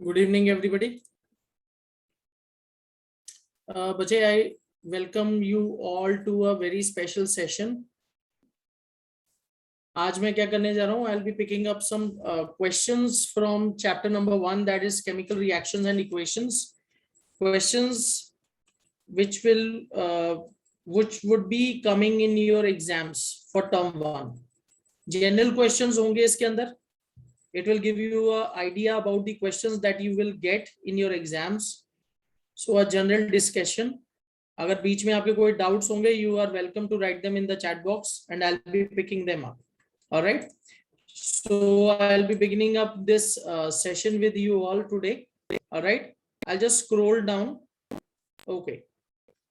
Good evening, everybody. Bajay, I welcome you all to a very special session. आज मैं क्या करने जा रहा हूँ? I'll be picking up some questions from chapter number 1, that is chemical reactions and equations. Questions which would be coming in your exams for term 1. General questions होंगे इसके अंदर. It will give you an idea about the questions that you will get in your exams. So a general discussion. अगर बीच में आपके कोई doubts होंगे, you are welcome to write them in the chat box and I'll be picking them up. All right. So I'll be beginning up this session with you all today. All right. I'll just scroll down. Okay.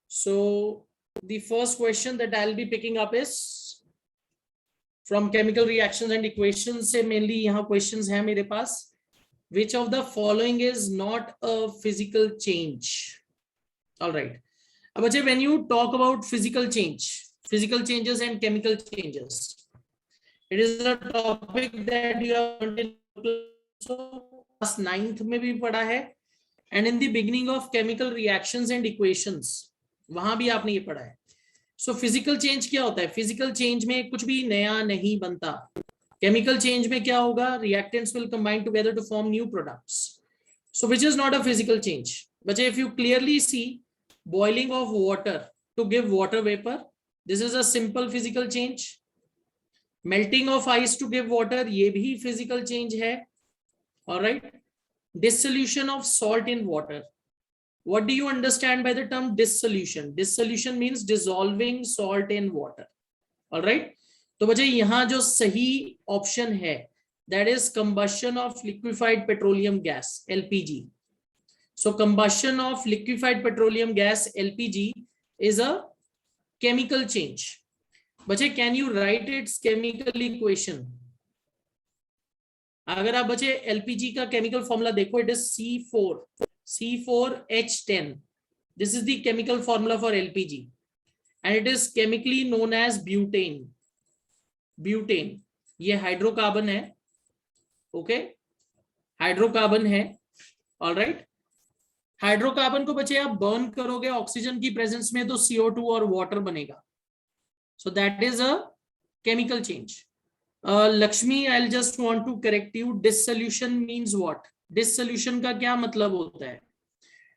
So the first question that I'll be picking up is from chemical reactions and equations. से mainly यहाँ questions हैं मेरे पास. Which of the following is not a physical change? All right. Abhay, when you talk about physical changes and chemical changes, it is a topic that you have class 9th में भी पढ़ा है, and in the beginning of chemical reactions and equations वहां भी आपने ये पढ़ा है. So physical change क्या होता है? Physical change में कुछ भी नया नहीं बनता. Chemical change में क्या होगा? Reactants will combine together to form new products. So which is not a physical change. But if you clearly see boiling of water to give water vapor, this is a simple physical change. Melting of ice to give water, ये भी physical change है. All right. Dissolution of salt in water. What do you understand by the term dissolution? Dissolution means dissolving salt in water. All right. तो बच्चे यहाँ जो सही option है, that is combustion of liquefied petroleum gas, LPG. So combustion of liquefied petroleum gas, LPG, is a chemical change. बच्चे, can you write its chemical equation? अगर आप बच्चे LPG का chemical formula देखो, it is C4H10. This is the chemical formula for LPG, and it is chemically known as butane. Butane, ये hydrocarbon है. Okay, hydrocarbon है. All right. Hydrocarbon को बच्चे आप बर्न करोगे ऑक्सीजन की प्रेजेंस में तो CO2 और वाटर बनेगा. So that is a chemical change. Lakshmi, I just want to correct you. Dissolution means what? Dissolution का क्या मतलब होता है?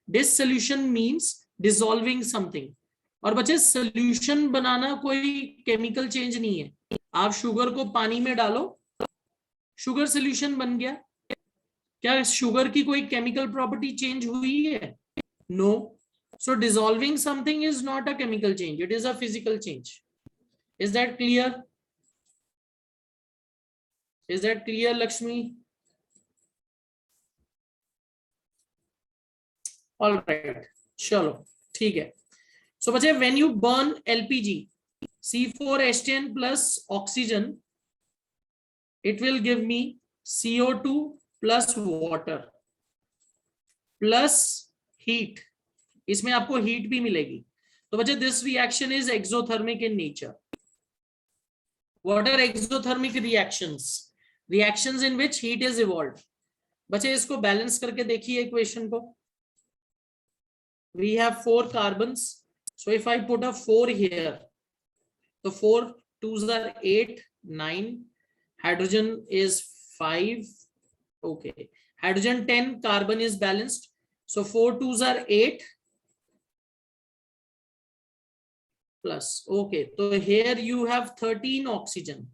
Dissolution means dissolving something. और बच्चे सोल्यूशन बनाना कोई केमिकल चेंज नहीं है. आप शुगर को पानी में डालो, शुगर सोल्यूशन बन गया. क्या शुगर की कोई केमिकल प्रॉपर्टी चेंज हुई है? No. So dissolving something is not a chemical change, it is a physical change. Is that clear? Is that clear Lakshmi? All right, चलो ठीक है. सो बच्चे, when you burn LPG, C4H10 plus oxygen, it will give me CO2 plus water plus heat. इसमें आपको heat भी मिलेगी. तो बच्चे, this reaction is exothermic in nature. What are exothermic reactions? Reactions in which heat is evolved. बच्चे, इसको balance करके देखिए इक्वेशन को. We have 4 carbons. So if I put a 4 here, so 4 2s are 8, 9. Hydrogen is 5. Okay. Hydrogen 10, carbon is balanced. So 4 2s are 8 plus. Okay. So here you have 13 oxygen.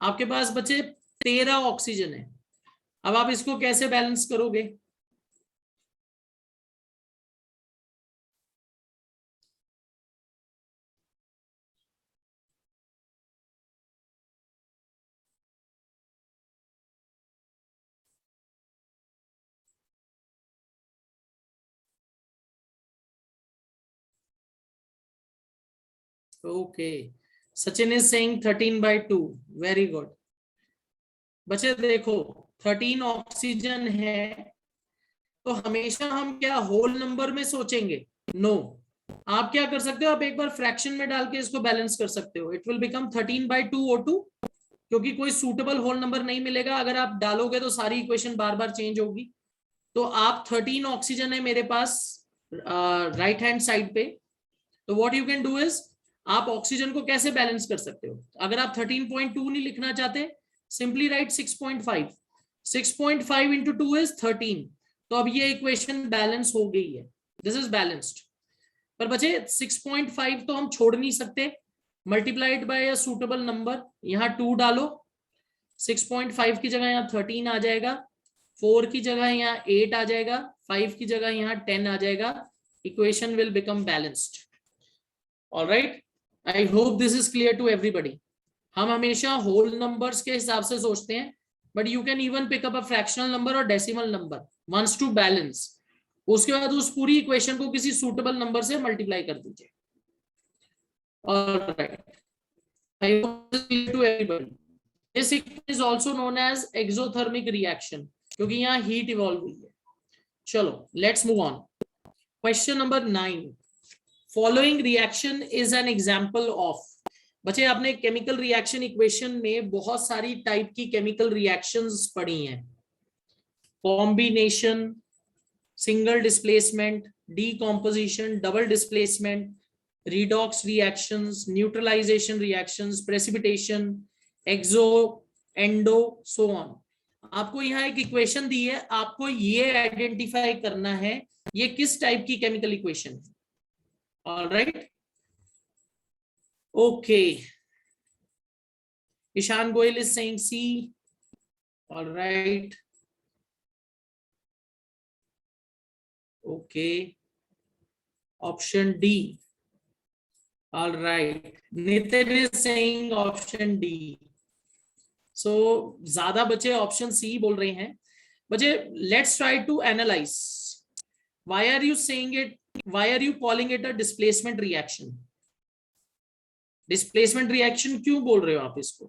आपके पास बचे 13 oxygen है. अब आप इसको कैसे balance करोगे? Okay. Sachin is saying 13/2. Very good. बच्चे देखो, 13 ऑक्सीजन है तो हमेशा हम क्या होल नंबर में सोचेंगे? नो. आप क्या कर सकते हो? आप एक बार फ्रैक्शन में डाल के इसको बैलेंस कर सकते हो. इट विल बिकम 13/2 O2, क्योंकि कोई सूटेबल होल नंबर नहीं मिलेगा. अगर आप डालोगे तो सारी इक्वेशन बार बार चेंज होगी. तो आप 13 ऑक्सीजन है मेरे पास राइट हैंड साइड पे, तो what you can do is आप ऑक्सीजन को कैसे बैलेंस कर सकते हो? अगर आप 13.2 नहीं लिखना चाहते, सिंपली राइट 6.5, 6.5 इंटू 2 इज 13, तो अब ये इक्वेशन बैलेंस हो गई है, दिस इज बैलेंस्ड। पर बचे 6.5 तो हम छोड़ नहीं सकते, multiplied by a suitable number, यहाँ 2 डालो, 6.5 की जगह यहाँ 13 आ जाएगा, 4 की जगह यहाँ 8 आ जाएगा, 5 की जगह यहाँ 10 आ जाएगा, equation will become balanced. Alright, I hope this is clear to everybody. हम हमेशा होल नंबर्स के हिसाब से सोचते हैं, but you can even pick up a fractional number और decimal number once to balance, उसके बाद उस पूरी इक्वेशन को किसी सूटेबल नंबर से मल्टीप्लाई कर दीजिए। All right, I hope this is clear to everybody. This is also known as exothermic reaction, क्योंकि यहाँ हीट इवॉल्व हुई है। चलो let's move on. Question number 9, following reaction is an example of. बच्चे आपने केमिकल रिएक्शन इक्वेशन में बहुत सारी टाइप की केमिकल रिएक्शंस पढ़ी हैं, combination, single displacement, decomposition, double displacement, redox reactions, neutralization reactions, precipitation, exo, endo, so on. आपको यहाँ एक इक्वेशन दी है, आपको ये आइडेंटिफाई करना है ये किस टाइप की केमिकल इक्वेशन है। Alright, okay, Ishan Goyal is saying C. Alright, okay, option D. Alright, Nitin is saying option D. So ज्यादा बच्चे ऑप्शन सी बोल रहे हैं। बच्चे let's try to analyse, why are you saying it, why are you calling it a displacement reaction? Displacement reaction क्यों बोल रहे हो आप इसको?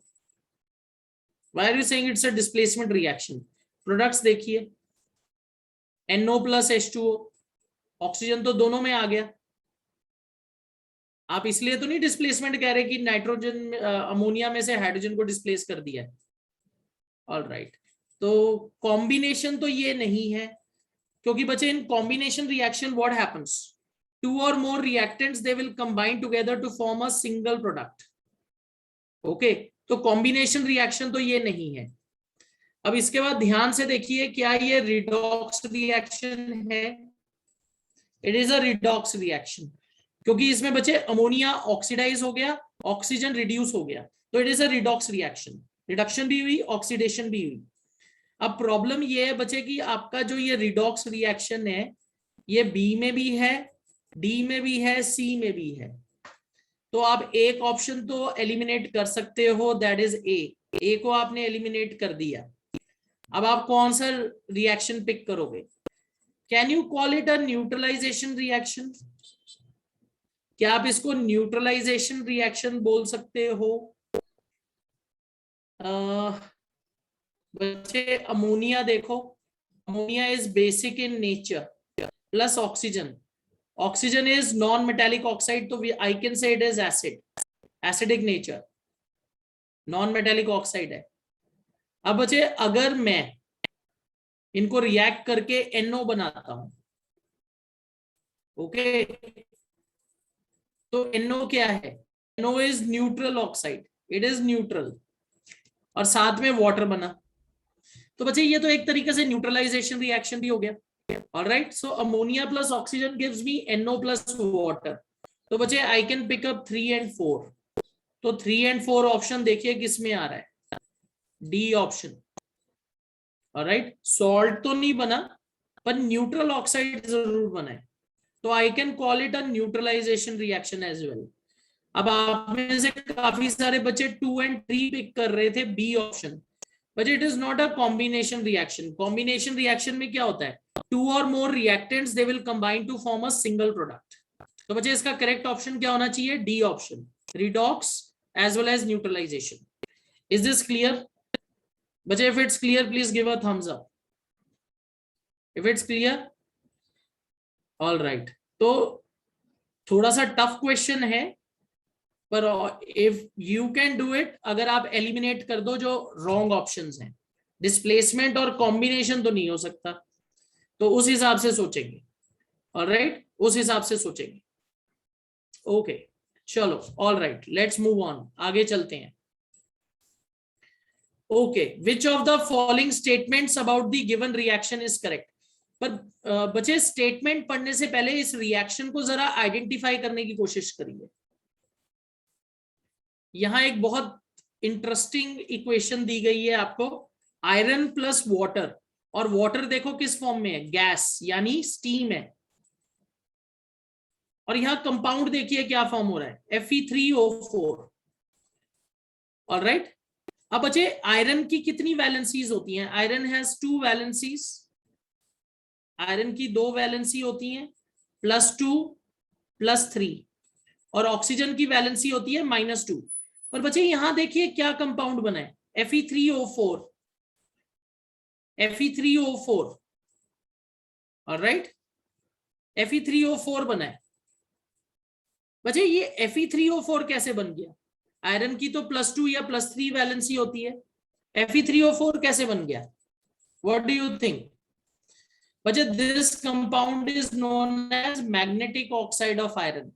Why are you saying it's a displacement reaction? Products देखिए, NO प्लस H2O, ऑक्सीजन तो दोनों में आ गया। आप इसलिए तो नहीं डिस्प्लेसमेंट कह रहे कि नाइट्रोजन अमोनिया में से हाइड्रोजन को डिस्प्लेस कर दिया। ऑलराइट, तो कॉम्बिनेशन तो ये नहीं है, क्योंकि बच्चे in combination reaction what happens, 2 or more reactants they will combine together to form a single product. Okay, तो कॉम्बिनेशन रिएक्शन तो ये नहीं है। अब इसके बाद ध्यान से देखिए, क्या ये रिडॉक्स रिएक्शन है? It is a redox reaction, क्योंकि इसमें बच्चे अमोनिया ऑक्सीडाइज हो गया, ऑक्सीजन रिड्यूस हो गया, तो it is a redox reaction. Reduction भी हुई, ऑक्सीडेशन भी हुई। अब प्रॉब्लम ये है बच्चे कि आपका जो ये रिडॉक्स रिएक्शन है, ये बी में भी है, डी में भी है, सी में भी है। तो आप एक ऑप्शन तो एलिमिनेट कर सकते हो, दैट इज ए को आपने एलिमिनेट कर दिया। अब आप कौन सा रिएक्शन पिक करोगे? Can you call it a neutralization reaction? क्या आप इसको न्यूट्रलाइजेशन रिएक्शन बोल सकते हो? बच्चे अमोनिया देखो, ammonia is basic in nature plus oxygen, oxygen is non metallic oxide, तो I can say it is acid, acidic nature, non metallic oxide है। अब बच्चे अगर मैं इनको रिएक्ट करके NO बनाता हूं, ओके, तो NO क्या है? NO is neutral oxide, it is neutral, और साथ में वाटर बना, तो बच्चे ये तो एक तरीके से न्यूट्रलाइजेशन रिएक्शन भी हो गया। Alright, so ammonia plus oxygen gives me NO plus water, तो बच्चे I can pick up 3 and 4, तो 3 and 4 ऑप्शन देखिए किस में आ रहा है, डी ऑप्शन। ऑलराइट, सॉल्ट तो नहीं बना पर न्यूट्रल ऑक्साइड जरूर बना है, तो I can call it a neutralization reaction as well. अब आप में से काफी सारे बच्चे 2 and 3 पिक कर रहे थे, B option, but it is not a combination reaction. Combination reaction में क्या होता है? 2 or more reactants they will combine to form a single product. तो बच्चे इसका करेक्ट ऑप्शन क्या होना चाहिए? D option, redox as well as neutralisation. Is this clear बच्चे? If it's clear please give a thumbs up if it's clear. All right, तो थोड़ा सा टफ क्वेश्चन है, पर if you can do it, अगर आप एलिमिनेट कर दो जो रॉन्ग ऑप्शंस हैं, डिस्प्लेसमेंट और कॉम्बिनेशन तो नहीं हो सकता, तो उस हिसाब से सोचेंगे। ऑलराइट, उस हिसाब से सोचेंगे। ओके चलो, ऑलराइट, लेट्स मूव ऑन, आगे चलते हैं। Okay, which of the following statements about the given reaction is correct. पर बच्चे स्टेटमेंट पढ़ने से पहले इस रिएक्शन को जरा आइडेंटिफाई करने की कोशिश करिए। यहां एक बहुत इंटरेस्टिंग इक्वेशन दी गई है आपको, आयरन प्लस वाटर, और वाटर देखो किस फॉर्म में है, गैस यानी स्टीम है। और यहां कंपाउंड देखिए क्या फॉर्म हो रहा है, Fe3O4। ऑलराइट, अब बच्चे आयरन की कितनी वैलेंसीज होती हैं? आयरन हैज 2 वैलेंसीज, आयरन की 2 वैलेंसी होती हैं, +2 +3, और ऑक्सीजन की वैलेंसी होती है -2। पर बच्चे यहां देखिए क्या कंपाउंड बना है, Fe3O4, Fe3O4। ऑलराइट, Fe3O4 बना है। बच्चे ये Fe3O4 कैसे बन गया? आयरन की तो +2 या +3 वैलेंसी होती है, Fe3O4 कैसे बन गया? What do you think? बच्चे this compound is known as magnetic oxide of iron.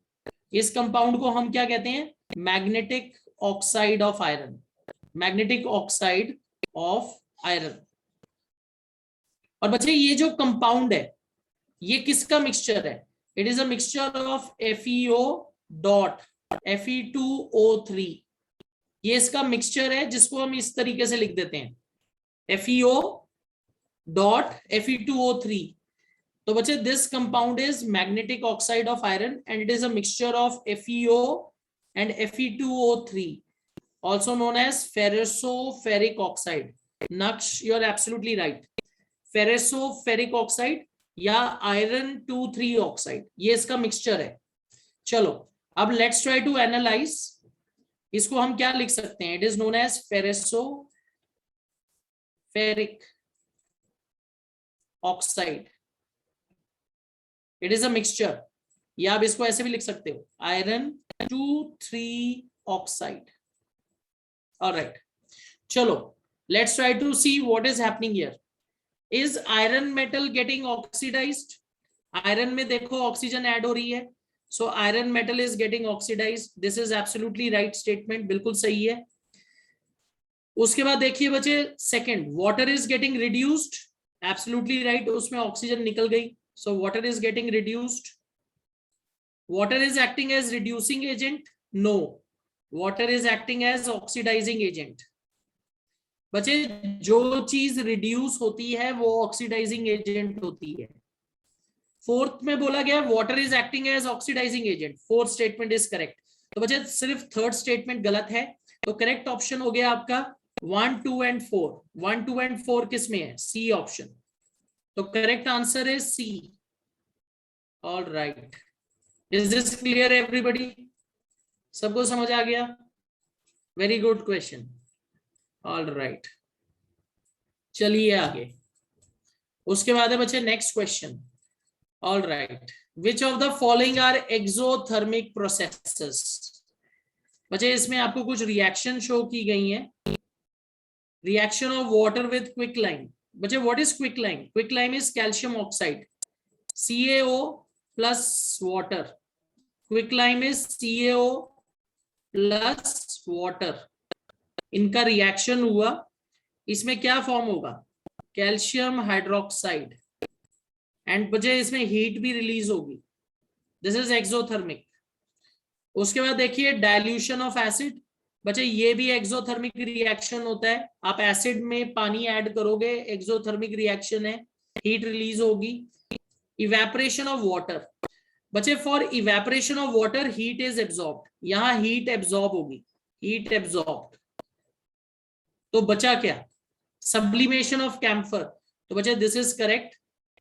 इस कंपाउंड को हम क्या कहते हैं? Magnetic oxide of iron, magnetic oxide of iron. और बच्चे ये जो कंपाउंड है ये किसका मिक्सचर है? It is a mixture of FeO dot Fe2O3। ये इसका मिक्सचर है, जिसको हम इस तरीके से लिख देते हैं FeO डॉट Fe2O3। तो बच्चे this compound is magnetic oxide of iron and it is a mixture of FeO and Fe2O3, also known as ferroso-ferric oxide. Naksh, you're absolutely right. Ferroso-ferric oxide या आयरन 2,3 ऑक्साइड, ये इसका mixture है। चलो अब let's try to analyse. इसको हम क्या लिख सकते हैं? It is known as ferroso ferric oxide. It is a mixture, या आप इसको ऐसे भी लिख सकते हो, आयरन 2,3 ऑक्साइड। ऑलराइट, चलो let's try to see what is happening here. Is iron metal getting oxidised? Iron में देखो ऑक्सीजन ऐड हो रही है, so iron metal is getting oxidised. This is absolutely right statement, बिल्कुल सही है। उसके बाद देखिए बच्चे second, water is getting reduced, absolutely right, उसमें ऑक्सीजन निकल गई, so water is getting reduced. Water is acting as reducing agent? No, water is acting as oxidizing agent. बच्चे जो चीज रिड्यूस होती है वो ऑक्सीडाइजिंग एजेंट होती है। फोर्थ में बोला गया water is acting as oxidizing agent, fourth statement is correct. तो बच्चे सिर्फ थर्ड स्टेटमेंट गलत है, तो करेक्ट ऑप्शन हो गया आपका 1, 2 एंड 4। 1, 2 एंड 4 किस में है? C option. तो correct answer is C. All right, is this clear everybody? सबको समझ आ गया? Very good question. All right, चलिए आगे। उसके बाद है बच्चे next question. All right, which of the following are exothermic processes? बच्चे इसमें आपको कुछ रिएक्शन शो की गई हैं। Reaction of water with quicklime. बच्चे what is quicklime? Quicklime is calcium oxide, CaO plus water. Quicklime is CaO plus water, इनका reaction हुआ, इसमें क्या फॉर्म होगा? कैल्शियम हाइड्रोक्साइड, एंड बच्चे इसमें हीट भी रिलीज होगी। This is exothermic. उसके बाद देखिए डाइल्यूशन ऑफ एसिड। बच्चे ये भी एक्सोथर्मिक रिएक्शन होता है, आप एसिड में पानी ऐड करोगे, एक्सोथर्मिक रिएक्शन है, हीट रिलीज होगी। Evaporation of water. बच्चे for evaporation of water heat is absorbed, यहां हीट एब्सॉर्ब होगी, हीट एब्सॉर्ब्ड। तो बचा क्या? Sublimation of camphor. तो बच्चे दिस इज करेक्ट,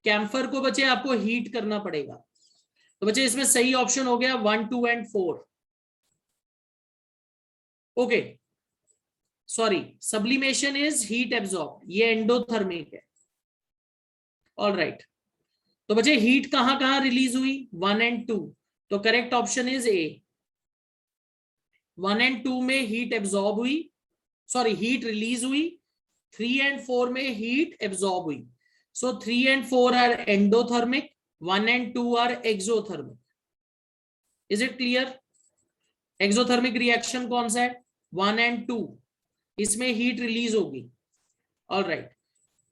कैम्फर को बच्चे आपको हीट करना पड़ेगा। तो बच्चे इसमें सही ऑप्शन हो गया 1, 2 and 4। Okay sorry, sublimation is heat absorb, ये एंडोथर्मिक है। ऑल राइट, तो बच्चे हीट कहां कहां रिलीज हुई? 1 एंड 2। तो correct option is a. 1 and 2 में हीट एब्सॉर्ब हुई, सॉरी हीट रिलीज हुई, 3 एंड 4 में हीट एब्सॉर्ब हुई। So 3 and 4 are endothermic, 1 and 2 are exothermic. Is it clear? Exothermic reaction कौन सा है? 1 and 2, इसमें heat release होगी. All right.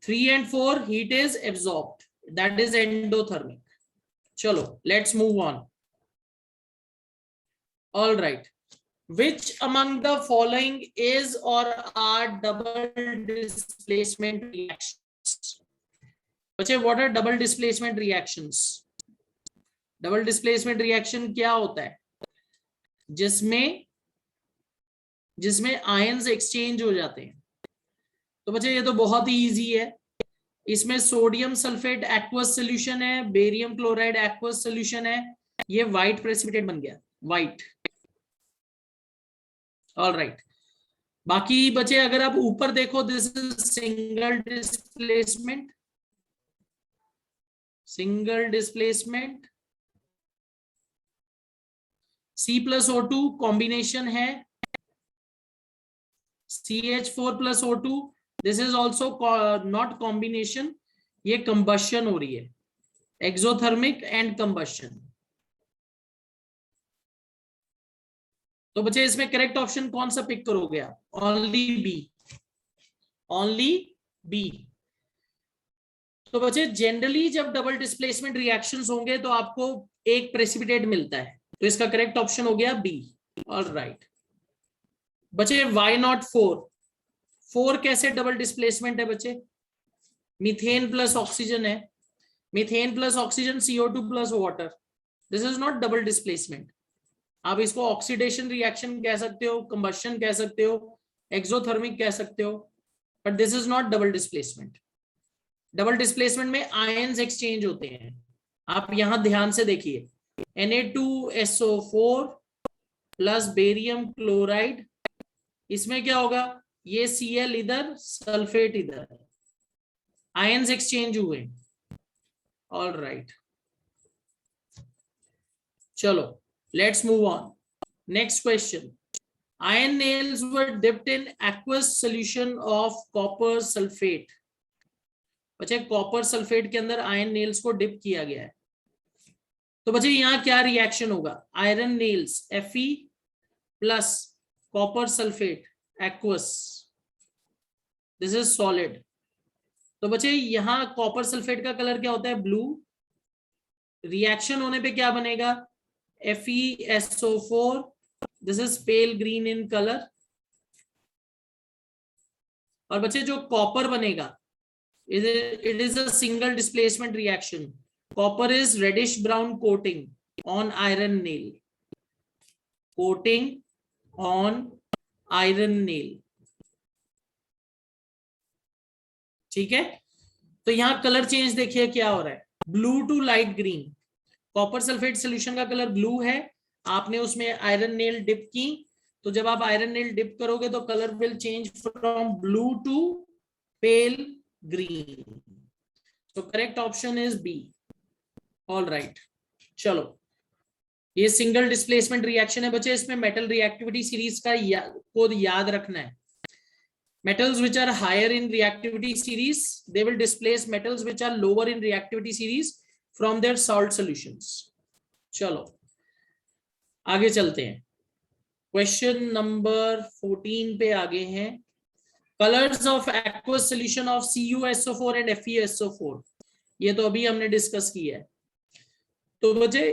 3 and 4 heat is absorbed, that is endothermic. Chalo, let's move on. All right. Which among the following is or are double displacement reactions? बच्चे, what are double displacement reactions? Double displacement reaction क्या होता है? जिसमें ions exchange हो जाते हैं. तो बच्चे ये तो बहुत ही इजी है. इसमें सोडियम सल्फेट एक्वस सोल्यूशन है, बेरियम क्लोराइड एक्वस सोल्यूशन है. ये व्हाइट प्रेसिपिटेट बन गया, व्हाइट. All right. बाकी बचे अगर आप ऊपर देखो, this is single displacement. Single displacement C+O2 combination है. CH4 plus O2, this is also not combination, ये combustion हो रही है, exothermic and combustion. तो बच्चे इसमें करेक्ट ऑप्शन कौन सा पिक करोगे आप? Only B. Only B. तो बच्चे जनरली जब डबल डिस्प्लेसमेंट रिएक्शंस होंगे तो आपको एक प्रेसिपिटेट मिलता है, तो इसका करेक्ट ऑप्शन हो गया बी. All right. बच्चे वाई नॉट 4? 4 कैसे डबल डिस्प्लेसमेंट है बच्चे? मीथेन प्लस ऑक्सीजन है. Methane plus oxygen, CO2 plus water. This is not double displacement. आप इसको ऑक्सीडेशन रिएक्शन कह सकते हो, कंबशन कह सकते हो, एक्सोथर्मिक कह सकते हो, but this is not double displacement. Double displacement में आयंस एक्सचेंज होते हैं. आप यहां ध्यान से देखिए, Na2SO4 प्लस बेरियम क्लोराइड, इसमें क्या होगा? ये Cl इधर, सल्फेट इधर, आयंस एक्सचेंज हुए. All right. चलो, let's move on. Next question. Iron nails were dipped in aqueous solution of copper sulfate. बच्चे कॉपर सल्फेट के अंदर आयरन नेल्स को डिप किया गया है. तो बच्चे यहां क्या रिएक्शन होगा? Iron nails Fe plus copper sulphate aqueous, this is solid. तो बच्चे यहां कॉपर सल्फेट का कलर क्या होता है? ब्लू. रिएक्शन होने पे क्या बनेगा? FeSO4, this is pale green in color. और बच्चे जो कॉपर बनेगा, it is a single displacement reaction. Copper is reddish brown coating on iron nail. Coating on iron nail. ठीक है. तो यहां कलर चेंज देखिए क्या हो रहा है, blue to light green. Copper sulphate solution का कलर ब्लू है, आपने उसमें आयरन नेल डिप की, तो जब आप आयरन नेल डिप करोगे तो colour will change from blue to pale green. तो correct option is B. All right. चलो, ये सिंगल डिस्प्लेसमेंट रिएक्शन है बच्चे. इसमें मेटल रिएक्टिविटी सीरीज का कोड याद रखना है. Metals which are higher in reactivity series, they will displace metals which are lower in reactivity series from their salt solutions. चलो आगे चलते हैं. क्वेश्चन नंबर 14 पे आगे हैं. Colours of aqueous solution of CuSO4 and FeSO4. ये तो अभी हमने डिस्कस किया है. तो बच्चे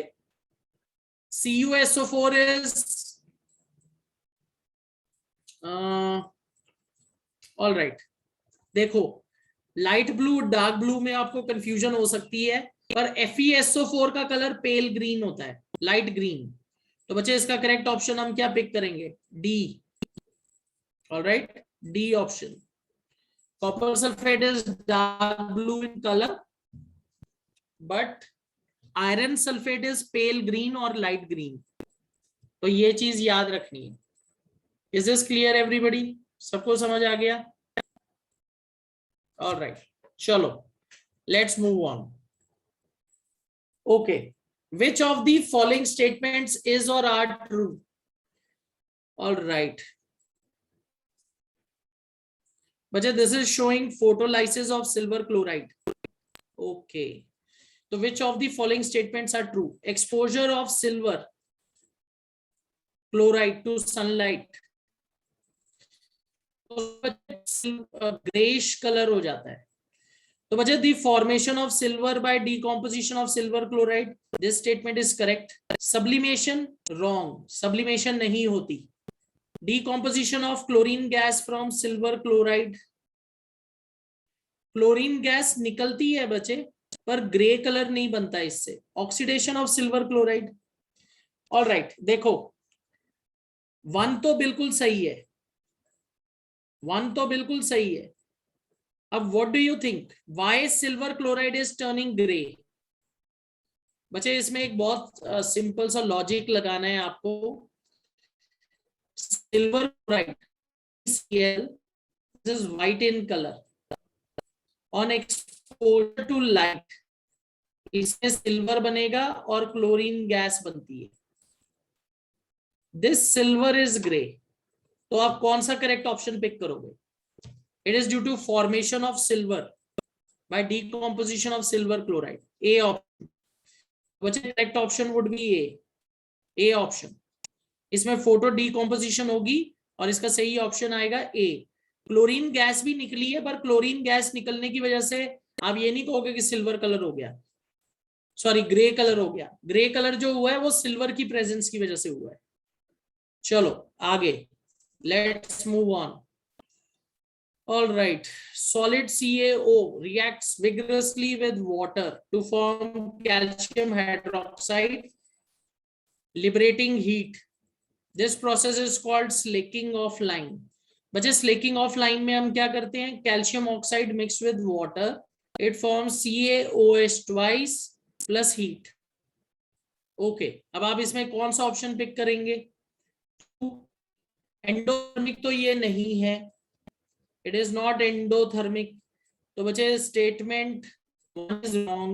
CuSO4 is ऑल राइट. देखो, लाइट ब्लू डार्क ब्लू में आपको कंफ्यूजन हो सकती है, पर FeSO4 का कलर पेल ग्रीन होता है, लाइट ग्रीन. तो बच्चे इसका करेक्ट ऑप्शन हम क्या पिक करेंगे? D. All right, D option. Copper sulphate is dark blue in colour, but iron sulphate is pale green और लाइट ग्रीन. तो ये चीज याद रखनी है. Is this clear everybody? सबको समझ आ गया? All right. चलो, let's move on. Okay, which of the following statements is और आर ट्रू? ऑल राइट बच्चे, this is showing photolysis of silver chloride. Okay. So which of the following statements are true? Exposure of silver chloride to sunlight greyish colour हो जाता है. तो बच्चे दी formation of silver by decomposition of silver chloride, this statement is correct. Sublimation wrong, sublimation नहीं होती. Decomposition of chlorine gas from silver chloride, chlorine gas निकलती है बच्चे पर ग्रे कलर नहीं बनता इससे. Oxidation of silver chloride. All right, देखो 1 तो बिल्कुल सही है, 1 तो बिल्कुल सही है. अब what do you think why silver chloride is turning grey? बच्चे इसमें एक बहुत सिंपल सा लॉजिक लगाना है आपको. Silver chloride Cl is white in color. On exposure to light इसमें सिल्वर बनेगा और क्लोरीन गैस बनती है. This silver is grey. तो आप कौन सा करेक्ट ऑप्शन पिक करोगे? It is due to formation of silver by decomposition of silver chloride. A option. बच्चे correct option would be A. A option. इसमें फोटो डिकम्पोजिशन होगी और इसका सही ऑप्शन आएगा A. क्लोरीन गैस भी निकली है पर क्लोरीन गैस निकलने की वजह से आप ये नहीं कहोगे कि सिल्वर कलर हो गया, सॉरी ग्रे कलर हो गया. ग्रे कलर जो हुआ है वो सिल्वर की प्रेजेंस की वजह से हुआ है. चलो आगे, let's move on. All right, solid CaO reacts vigorously with water to form calcium hydroxide, liberating heat. This process is called slaking of lime. बच्चे slaking of lime में हम क्या करते हैं? Calcium oxide mixed with water, it forms CaOH twice plus heat. Okay, अब आप इसमें कौन सा ऑप्शन पिक करेंगे? एंडोथर्मिक तो ये नहीं है, it is not endothermic. तो बच्चे statement 1 is wrong.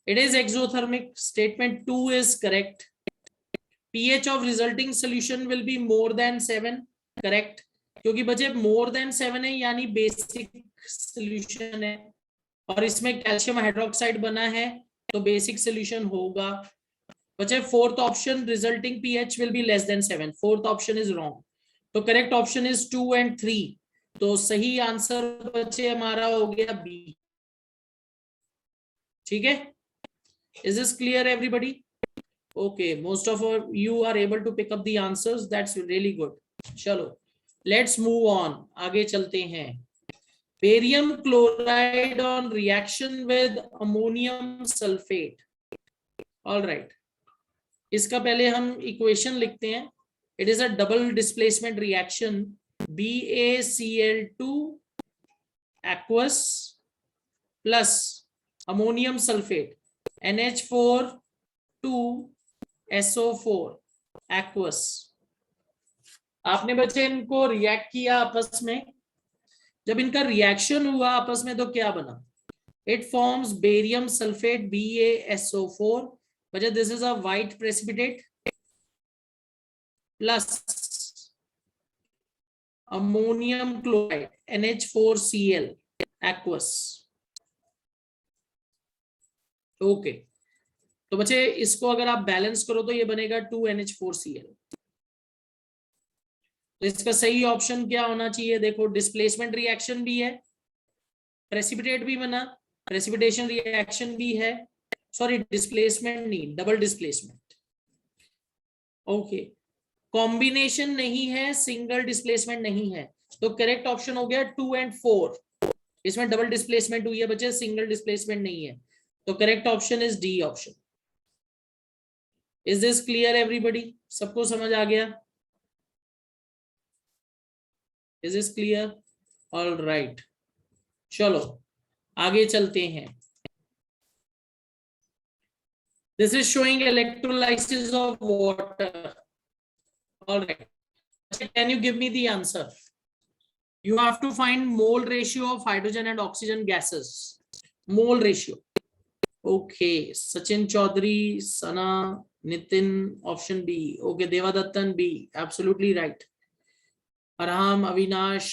It is exothermic. Statement 2 is correct. pH of resulting solution will be more than 7. Correct. क्योंकि बच्चे more than 7 है यानी basic solution है और इसमें कैल्शियम हाइड्रोक्साइड बना है तो बेसिक सोल्यूशन होगा. बच्चे fourth option resulting pH will be less than 7. Fourth option is wrong. तो करेक्ट ऑप्शन इज 2 and 3. तो सही आंसर बच्चे हमारा हो गया बी. ठीक है, is this clear everybody? Okay, most of you are able to pick up the answers, that's really good. चलो लेट्स मूव ऑन, आगे चलते हैं. Barium chloride on reaction with ammonium sulphate. All right, इसका पहले हम equation लिखते हैं. It is a double displacement reaction, BaCl2 aqueous plus ammonium sulfate NH4 2SO4 aqueous. आपने बच्चे इनको रिएक्ट किया आपस में. जब इनका रिएक्शन हुआ आपस में तो क्या बना? It forms barium sulphate BaSO4. बच्चे this is a white precipitate plus ammonium chloride NH4Cl aqueous. Okay, तो बच्चे इसको अगर आप बैलेंस करो तो ये बनेगा 2NH4Cl. तो इसका सही ऑप्शन क्या होना चाहिए? देखो डिस्प्लेसमेंट रिएक्शन भी है, प्रेसिपिटेट भी बना, प्रेसिपिटेशन रिएक्शन भी है, सॉरी डिस्प्लेसमेंट नहीं, डबल डिस्प्लेसमेंट. ओके, कॉम्बिनेशन नहीं है, सिंगल डिस्प्लेसमेंट नहीं है. तो करेक्ट ऑप्शन हो गया 2 and 4. इसमें डबल डिस्प्लेसमेंट हुई है बच्चे, सिंगल डिस्प्लेसमेंट नहीं है. तो correct option is D option. Is this clear everybody? सबको समझ आ गया? Is this clear? All right, चलो आगे चलते हैं. This is showing electrolysis of water. All right, can you give me the answer? You have to find mole ratio of hydrogen and oxygen gases. Mole ratio. Okay, Sachin Chaudhary, Sana, Nitin, option B. Okay, Devadattan B, absolutely right. Arham, Avinash,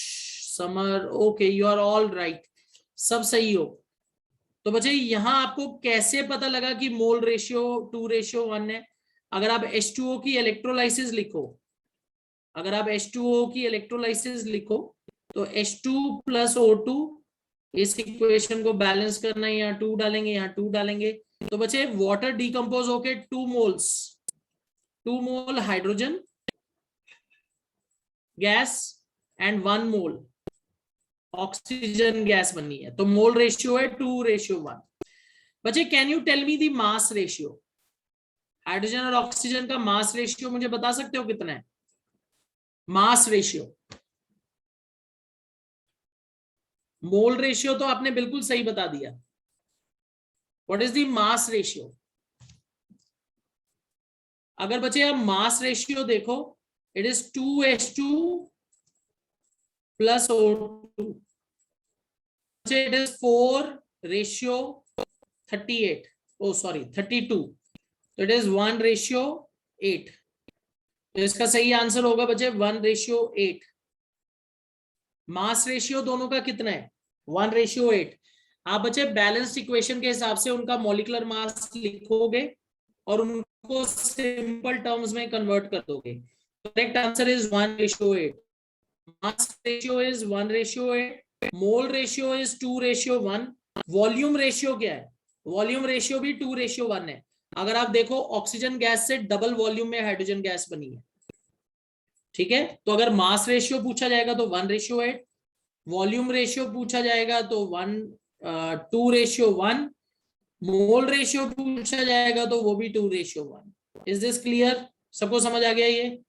Samar, okay, you are all right. सब सही हो. तो बच्चे यहां आपको कैसे पता लगा कि मोल रेशियो 2:1 है? अगर आप H2O की इलेक्ट्रोलाइसिस लिखो, अगर आप H2O की इलेक्ट्रोलाइसिस लिखो तो H2 प्लस O2, इस इक्वेशन को बैलेंस करना है, यहाँ 2 डालेंगे, यहाँ 2 डालेंगे, तो बच्चे वाटर डिकम्पोज होके 2 moles, 2 mole hydrogen gas and 1 mole oxygen gas बनी है, तो मोल रेशियो है 2:1। बच्चे can you tell me the mass ratio? Hydrogen और ऑक्सीजन का मास रेशियो मुझे बता सकते हो कितना है? मास रेशियो, मोल रेशियो तो आपने बिल्कुल सही बता दिया। What is the mass ratio? अगर बच्चे आप मास रेशियो देखो, it is 2:2 plus O2, it is 4:38, oh sorry 32, तो इट इज 1:8। तो इसका सही आंसर होगा बच्चे 1:8। मास रेशियो दोनों का कितना है? 1:8। आप बच्चे बैलेंस्ड इक्वेशन के हिसाब से उनका मॉलिक्यूलर मास लिखोगे और उनको सिंपल टर्म्स में कन्वर्ट कर दोगे। Correct answer is 1:8। Mass ratio is 1:8, mole ratio is 2:1, volume ratio क्या है? वॉल्यूम रेशियो भी 2:1 है। अगर आप देखो ऑक्सीजन गैस से डबल वॉल्यूम में हाइड्रोजन गैस बनी है, ठीक है? तो अगर मास रेशियो पूछा जाएगा तो 1:8, वॉल्यूम रेशियो पूछा जाएगा तो 2:1, मोल रेशियो पूछा जाएगा तो वो भी 2:1। Is this clear? सबको समझ आ गया ये?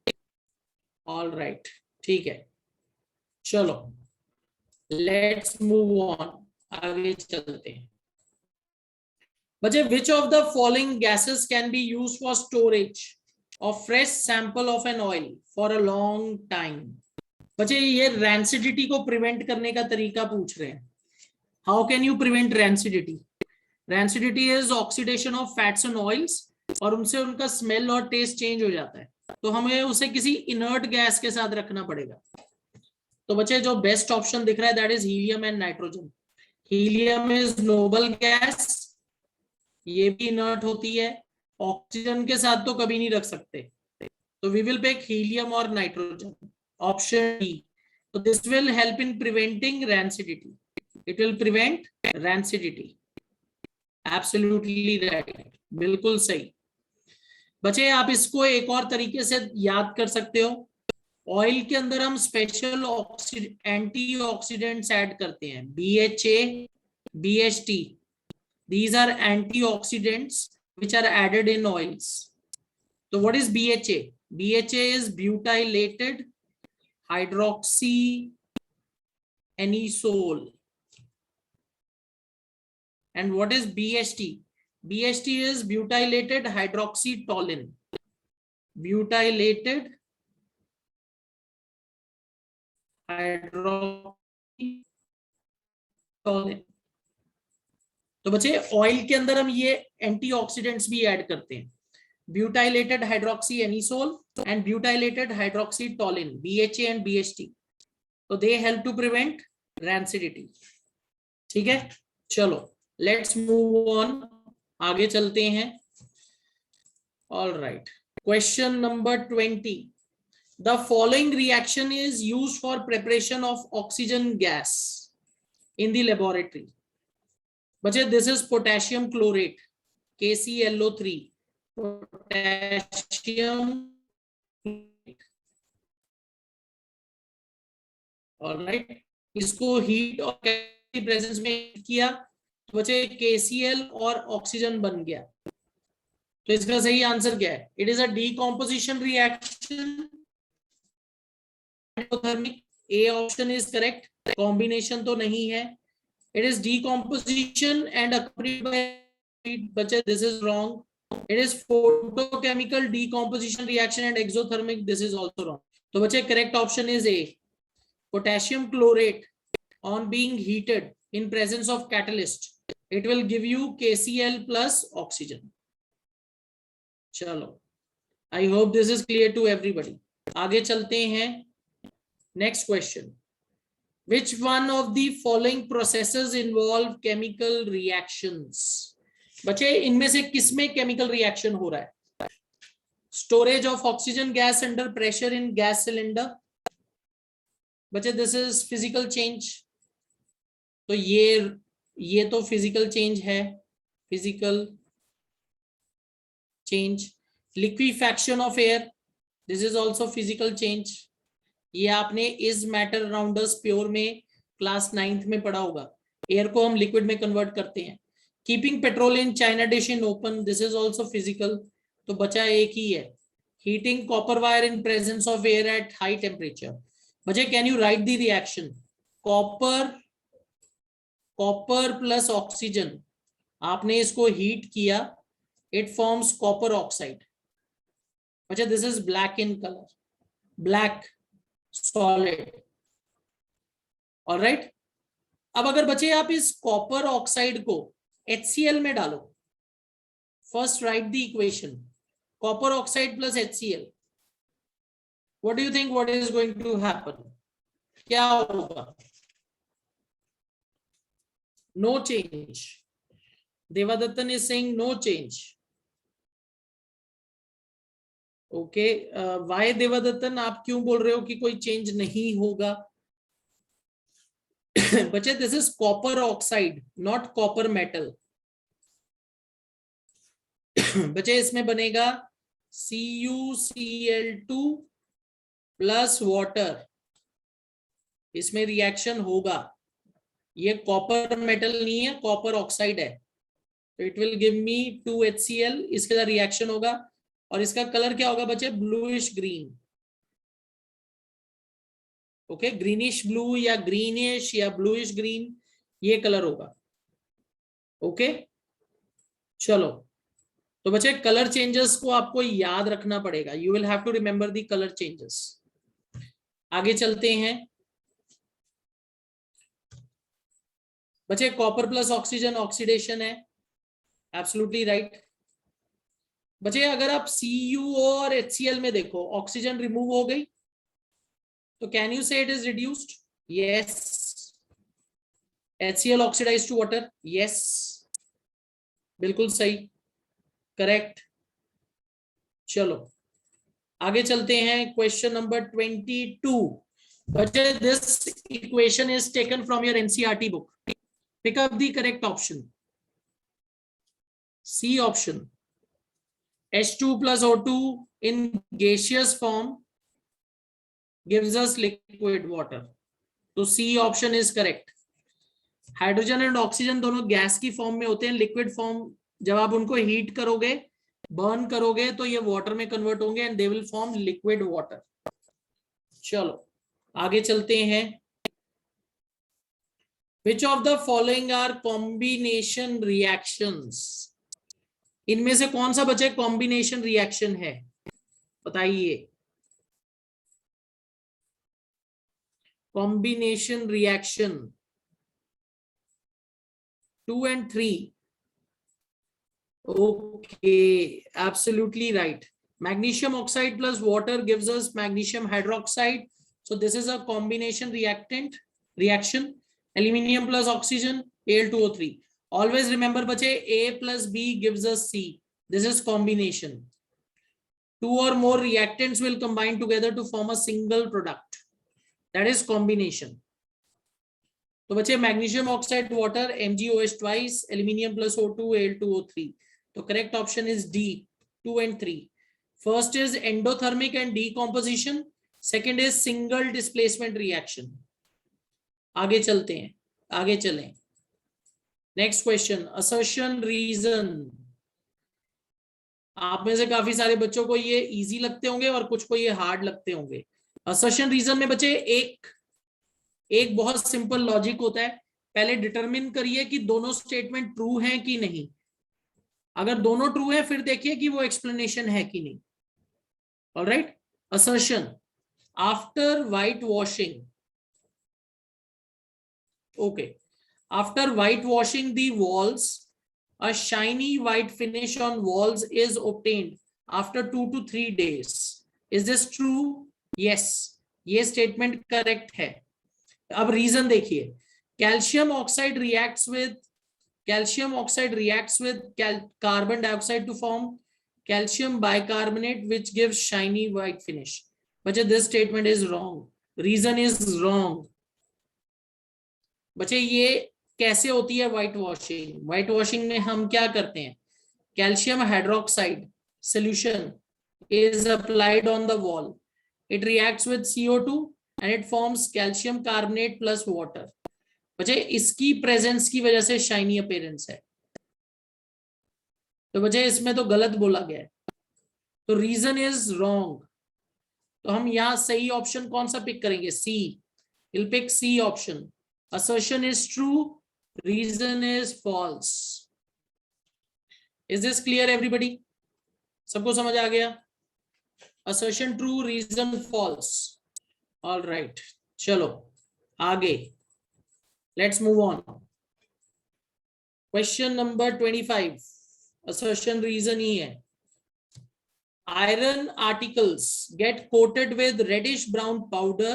ऑल राइट, ठीक है, चलो लेट्स मूव ऑन, आगे चलते हैं। बच्चे विच of the following gases can be used for storage of fresh sample of an oil for a long time? बच्चे ये रैंसिडिटी को प्रिवेंट करने का तरीका पूछ रहे हैं। How can you prevent rancidity? Rancidity is oxidation of fats and oils, और उनसे उनका स्मेल और टेस्ट चेंज हो जाता है, तो हमें उसे किसी इनर्ट गैस के साथ रखना पड़ेगा। तो बच्चे जो बेस्ट ऑप्शन दिख रहा है that is helium and nitrogen. Helium is noble gas, ये भी इनर्ट होती है, ऑक्सीजन के साथ तो कभी नहीं रख सकते, तो वी विल पिक हीलियम और नाइट्रोजन, ऑप्शन डी। तो this will help in preventing rancidity, it will prevent rancidity. Absolutely right, बिल्कुल सही। बच्चे आप इसको एक और तरीके से याद कर सकते हो, ऑयल के अंदर हम स्पेशल एंटीऑक्सीडेंट्स ऐड करते हैं, BHA, BHT, these are antioxidants which are added in oils. So what is BHA? BHA is butylated hydroxyanisole. And what is BHT? BHT is butylated hydroxytoluene. Butylated hydroxytoluene. तो बच्चे oil के अंदर हम ये antioxidants भी add करते हैं, butylated hydroxy anisole and butylated hydroxy toluene, BHA and BHT, तो they help to prevent rancidity. ठीक है, चलो लेट्स मूव ऑन, आगे चलते हैं। All right, question number 20, the following reaction is used for preparation of oxygen gas in the laboratory. बच्चे this is potassium chlorate, KClO3, potassium. All right, इसको heat और presence में किया तो बच्चे KCl और ऑक्सीजन बन गया। तो इसका सही आंसर क्या है? It is a decomposition reaction, endothermic. A option is correct, combination तो नहीं है। It is decomposition and accompanied by heat. बच्चे this is wrong. It is photochemical decomposition reaction and exothermic. This is also wrong. तो बच्चे correct option is A. Potassium chlorate on being heated in presence of catalyst, it will give you KCl plus oxygen. चलो, I hope this is clear to everybody. आगे चलते हैं, next question. Which one of the following processes involve chemical reactions? बच्चे इनमें से किसमें chemical reaction हो रहा है? Storage of oxygen gas under pressure in gas cylinder. बच्चे this is physical change. तो ये तो physical change है, physical change. Liquefaction of air, this is also physical change. ये आपने is matter around us pure में क्लास 9th में पढ़ा होगा. एयर को हम लिक्विड में कन्वर्ट करते हैं. Keeping petrol in china dish in open, this is also physical. तो बचा एक ही है, heating copper wire in presence of air at high temperature. बचे can you write the reaction? Copper plus oxygen, आपने इसको हीट किया, इट फॉर्म्स कॉपर ऑक्साइड. बचे this is black in colour, black solid. All right. अब अगर बचे आप इस कॉपर ऑक्साइड को HCl में डालो, first write the equation, copper oxide plus HCl. What do you think what is going to happen? क्या होगा? No change. Devadattan is saying no change. Okay, why Devadattan, आप क्यों बोल रहे हो कि कोई चेंज नहीं होगा? बच्चे this is copper oxide, not copper metal. बच्चे इसमें बनेगा CuCl2 प्लस वाटर. इसमें रिएक्शन होगा. ये कॉपर मेटल नहीं है, कॉपर ऑक्साइड है. तो it will give me 2HCl. इसके साथ रिएक्शन होगा और इसका कलर क्या होगा बच्चे? Bluish green. Okay, greenish blue या ग्रीनिश या ब्लूइश ग्रीन, ये कलर होगा. ओके, चलो. तो बच्चे कलर चेंजेस को आपको याद रखना पड़ेगा. You will have to remember the colour changes. आगे चलते हैं. बच्चे कॉपर प्लस ऑक्सीजन ऑक्सीडेशन है, एब्सोल्युटली राइट. बच्चे अगर आप Cu और HCl में देखो, ऑक्सीजन रिमूव हो गई, तो can you say it is reduced? Yes. HCl oxidize to water, yes, बिल्कुल सही, करेक्ट. चलो आगे चलते हैं. Question number 22. बच्चे this equation is taken from your NCERT book. Pick up the correct option. C option. H2 plus O2 in gaseous form gives us liquid water. तो C option is correct. Hydrogen and oxygen दोनों gas की form में होते हैं. Liquid form जब आप उनको heat करोगे, बर्न करोगे, तो ये वाटर में कन्वर्ट होंगे and they will form liquid water. चलो आगे चलते हैं. Which of the following are combination reactions? इनमें से कौन सा बचे कॉम्बिनेशन रिएक्शन है? बताइए. Combination reaction 2 and 3. Okay, absolutely right. Magnesium oxide plus water gives us magnesium hydroxide. So this is a combination reaction. Aluminium plus oxygen, Al2O3. Always remember bache, A plus B gives us C. This is combination. Two or more reactants will combine together to form a single product. That is combination. तो बचे magnesium oxide water MgOH twice, aluminium plus O2 Al2O3. तो correct option is D, 2 and 3. First is endothermic and decomposition. Second is single displacement reaction. आगे चलते हैं, आगे चलें. Next question, assertion reason. आप में से काफी सारे बच्चों को ये इजी लगते होंगे और कुछ को ये हार्ड लगते होंगे. assertion reason में बच्चे एक बहुत सिंपल लॉजिक होता है. पहले डिटरमिन करिए कि दोनों स्टेटमेंट ट्रू हैं कि नहीं. अगर दोनों ट्रू हैं फिर देखिए कि वो एक्सप्लेनेशन है कि नहीं. Alright. assertion, after white washing, okay, after whitewashing the walls, a shiny white finish on walls is obtained after 2 to 3 days. Is this true? Yes, ये statement correct है. अब रीजन देखिए, calcium oxide reacts with carbon dioxide to form calcium bicarbonate which gives shiny white finish. बच्चे this statement is wrong. Reason is wrong. बच्चे ये कैसे होती है व्हाइट वॉशिंग? व्हाइट वॉशिंग में हम क्या करते हैं? Calcium hydroxide solution is applied on the wall. It reacts with CO2 and it forms calcium carbonate plus water. बच्चे इसकी प्रेजेंस की वजह से शाइनी अपीयरेंस है, तो बच्चे इसमें तो गलत बोला गया है, तो रीजन इज रॉन्ग। तो हम यहां सही ऑप्शन कौन सा पिक करेंगे? C. Will pick C option. Assertion is true, reason is false. Is this clear everybody? सबको समझ आ गया? Assertion true, reason false. All right, चलो आगे, let's move on. Question number 25 assertion reason ही है। Iron articles get coated with reddish brown powder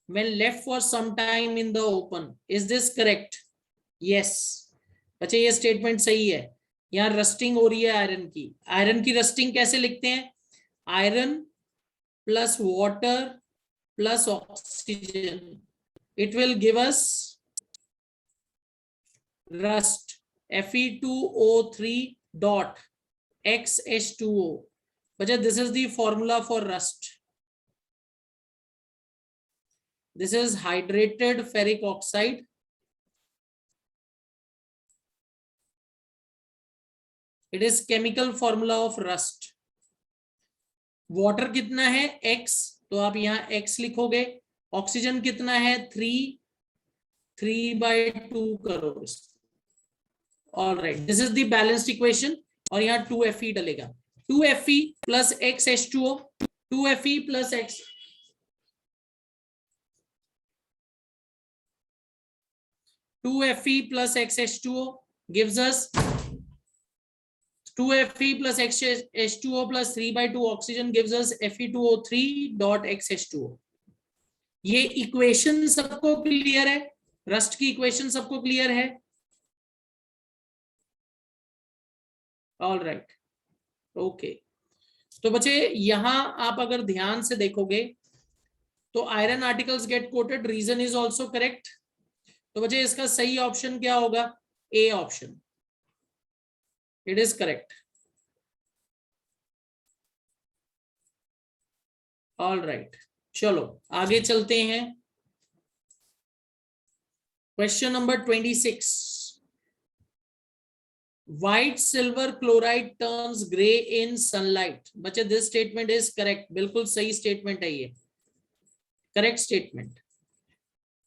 when left for some time in the open. Is this correct? Yes. बच्चे ये statement सही है। यहाँ rusting हो रही है आयरन की। आयरन की रस्टिंग कैसे लिखते हैं? Iron plus water plus oxygen, it will give us rust, Fe2O3 dot XH2O. But this is the formula for rust. This is hydrated ferric oxide. It is chemical formula of rust. Water कितना है? X, तो आप यहाँ X लिखोगे। Oxygen कितना है? 3/2 करो। All right, this is the balanced equation और यहाँ 2Fe डलेगा। 2Fe plus XH2O, 2Fe plus X, 2Fe plus XH2O gives us 2Fe plus XH2O plus 3/2 oxygen gives us Fe2O3 dot XH2O. ये equation सबको clear है? Rust की equation सबको clear है? All right, okay. तो बच्चे यहां आप अगर ध्यान से देखोगे तो iron articles get coated, reason is also correct. तो बच्चे इसका सही ऑप्शन क्या होगा? A option, it is correct. All right, चलो आगे चलते हैं। Question number 26, white silver chloride turns gray in sunlight. बच्चे this statement is correct, बिल्कुल सही statement है ये, correct statement.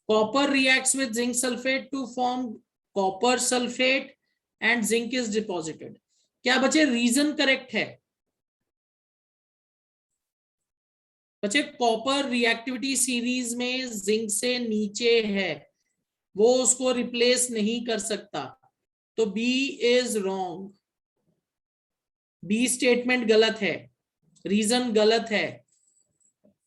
Copper reacts with zinc sulfate to form copper sulfate and zinc is deposited. क्या बच्चे रीजन करेक्ट है? बच्चे copper reactivity series में जिंक से नीचे है, वो उसको रिप्लेस नहीं कर सकता, तो B is wrong. B statement गलत है, रीजन गलत है,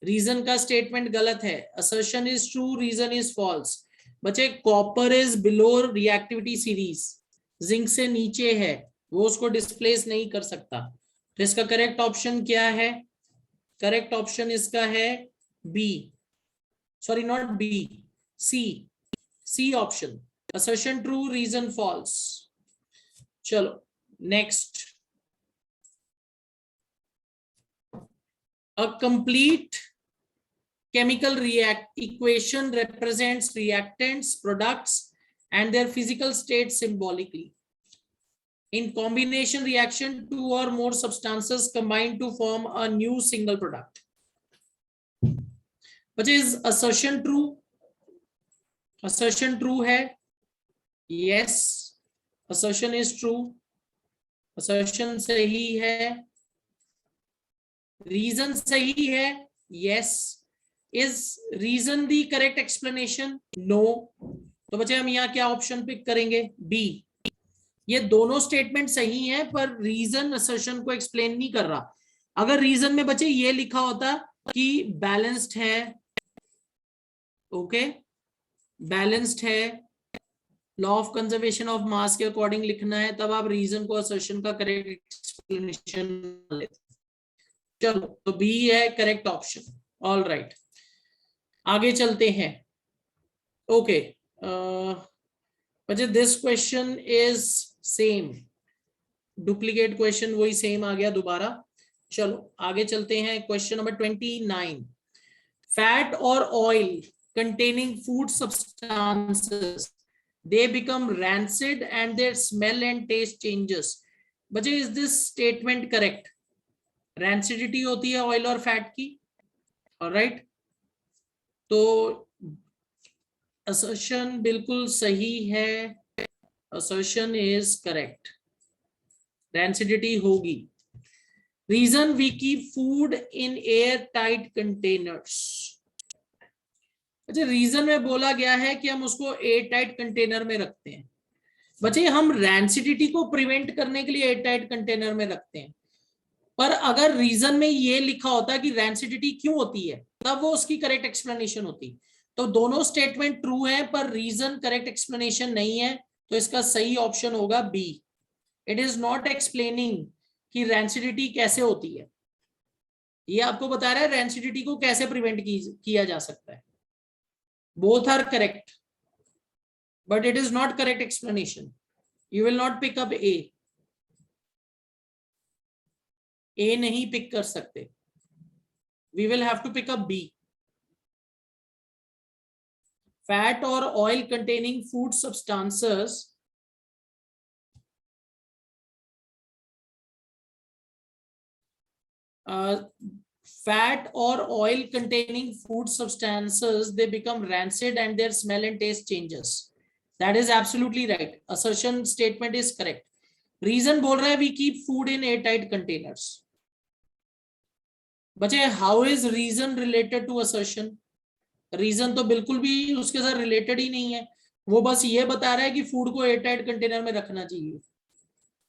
रीजन का स्टेटमेंट गलत है। Assertion is true, reason is false. बच्चे copper is below reactivity series, zinc से नीचे है, वो उसको डिस्प्लेस नहीं कर सकता। तो इसका करेक्ट ऑप्शन क्या है? करेक्ट ऑप्शन इसका है B, sorry not B, C, C option. Assertion true, reason false. चलो next. A complete chemical equation represents reactants, products, and their physical state symbolically. In combination reaction, 2 or more substances combine to form a new single product. But is assertion true? Assertion true है? Yes, assertion is true. Assertion सही है। Reason सही है? Yes. Is reason the correct explanation? No. तो बच्चे हम यहाँ क्या ऑप्शन पिक करेंगे? B. ये दोनों स्टेटमेंट सही हैं, पर रीजन असर्शन को एक्सप्लेन नहीं कर रहा। अगर रीजन में बच्चे ये लिखा होता कि बैलेंस्ड है, ओके, बैलेंस्ड है, law of conservation of mass के अकॉर्डिंग लिखना है, तब आप रीजन को असर्शन का करेक्ट एक्सप्लेनेशन लेते। चलो, तो बी है करेक्ट ऑप्शन। ऑल राइट, आगे चलते हैं। ओके, बच्चे this question is same, duplicate question वही सेम आ गया दोबारा। चलो आगे चलते हैं। क्वेश्चन नंबर 29, फैट और oil containing food substances, they become rancid and their smell and taste changes. बच्चे, is this statement correct? Rancidity होती है ऑयल और फैट की, ऑलराइट, तो असर्शन बिल्कुल सही है, असर्शन इज करेक्ट, रैंसिडिटी होगी। Reason, we keep food in air tight containers. अच्छा, रीजन में बोला गया है कि हम उसको एयर टाइट कंटेनर में रखते हैं। बच्चे, हम रैंसिडिटी को प्रिवेंट करने के लिए एयर टाइट कंटेनर में रखते हैं, पर अगर रीजन में ये लिखा होता है कि रैंसिडिटी क्यों होती है, तब वो उसकी करेक्ट एक्सप्लेनेशन होती। तो दोनों स्टेटमेंट ट्रू है, पर रीजन करेक्ट एक्सप्लेनेशन नहीं है, तो इसका सही ऑप्शन होगा B. It is not explaining कि रैंसिडिटी कैसे होती है, ये आपको बता रहा है रैंसिडिटी को कैसे प्रिवेंट किया जा सकता है। Both are correct, but it is not correct explanation. You will not pick up A. A नहीं पिक कर सकते, we will have to pick up B. Fat or oil containing food substances fat or oil containing food substances, they become rancid and their smell and taste changes. That is absolutely right. Assertion statement is correct. Reason बोल रहा है we keep food in airtight containers. बच्चे, how is reason related to assertion? Reason तो बिल्कुल भी उसके साथ related ही नहीं है, वो बस ये बता रहा है कि फूड को एयरटाइट कंटेनर में रखना चाहिए।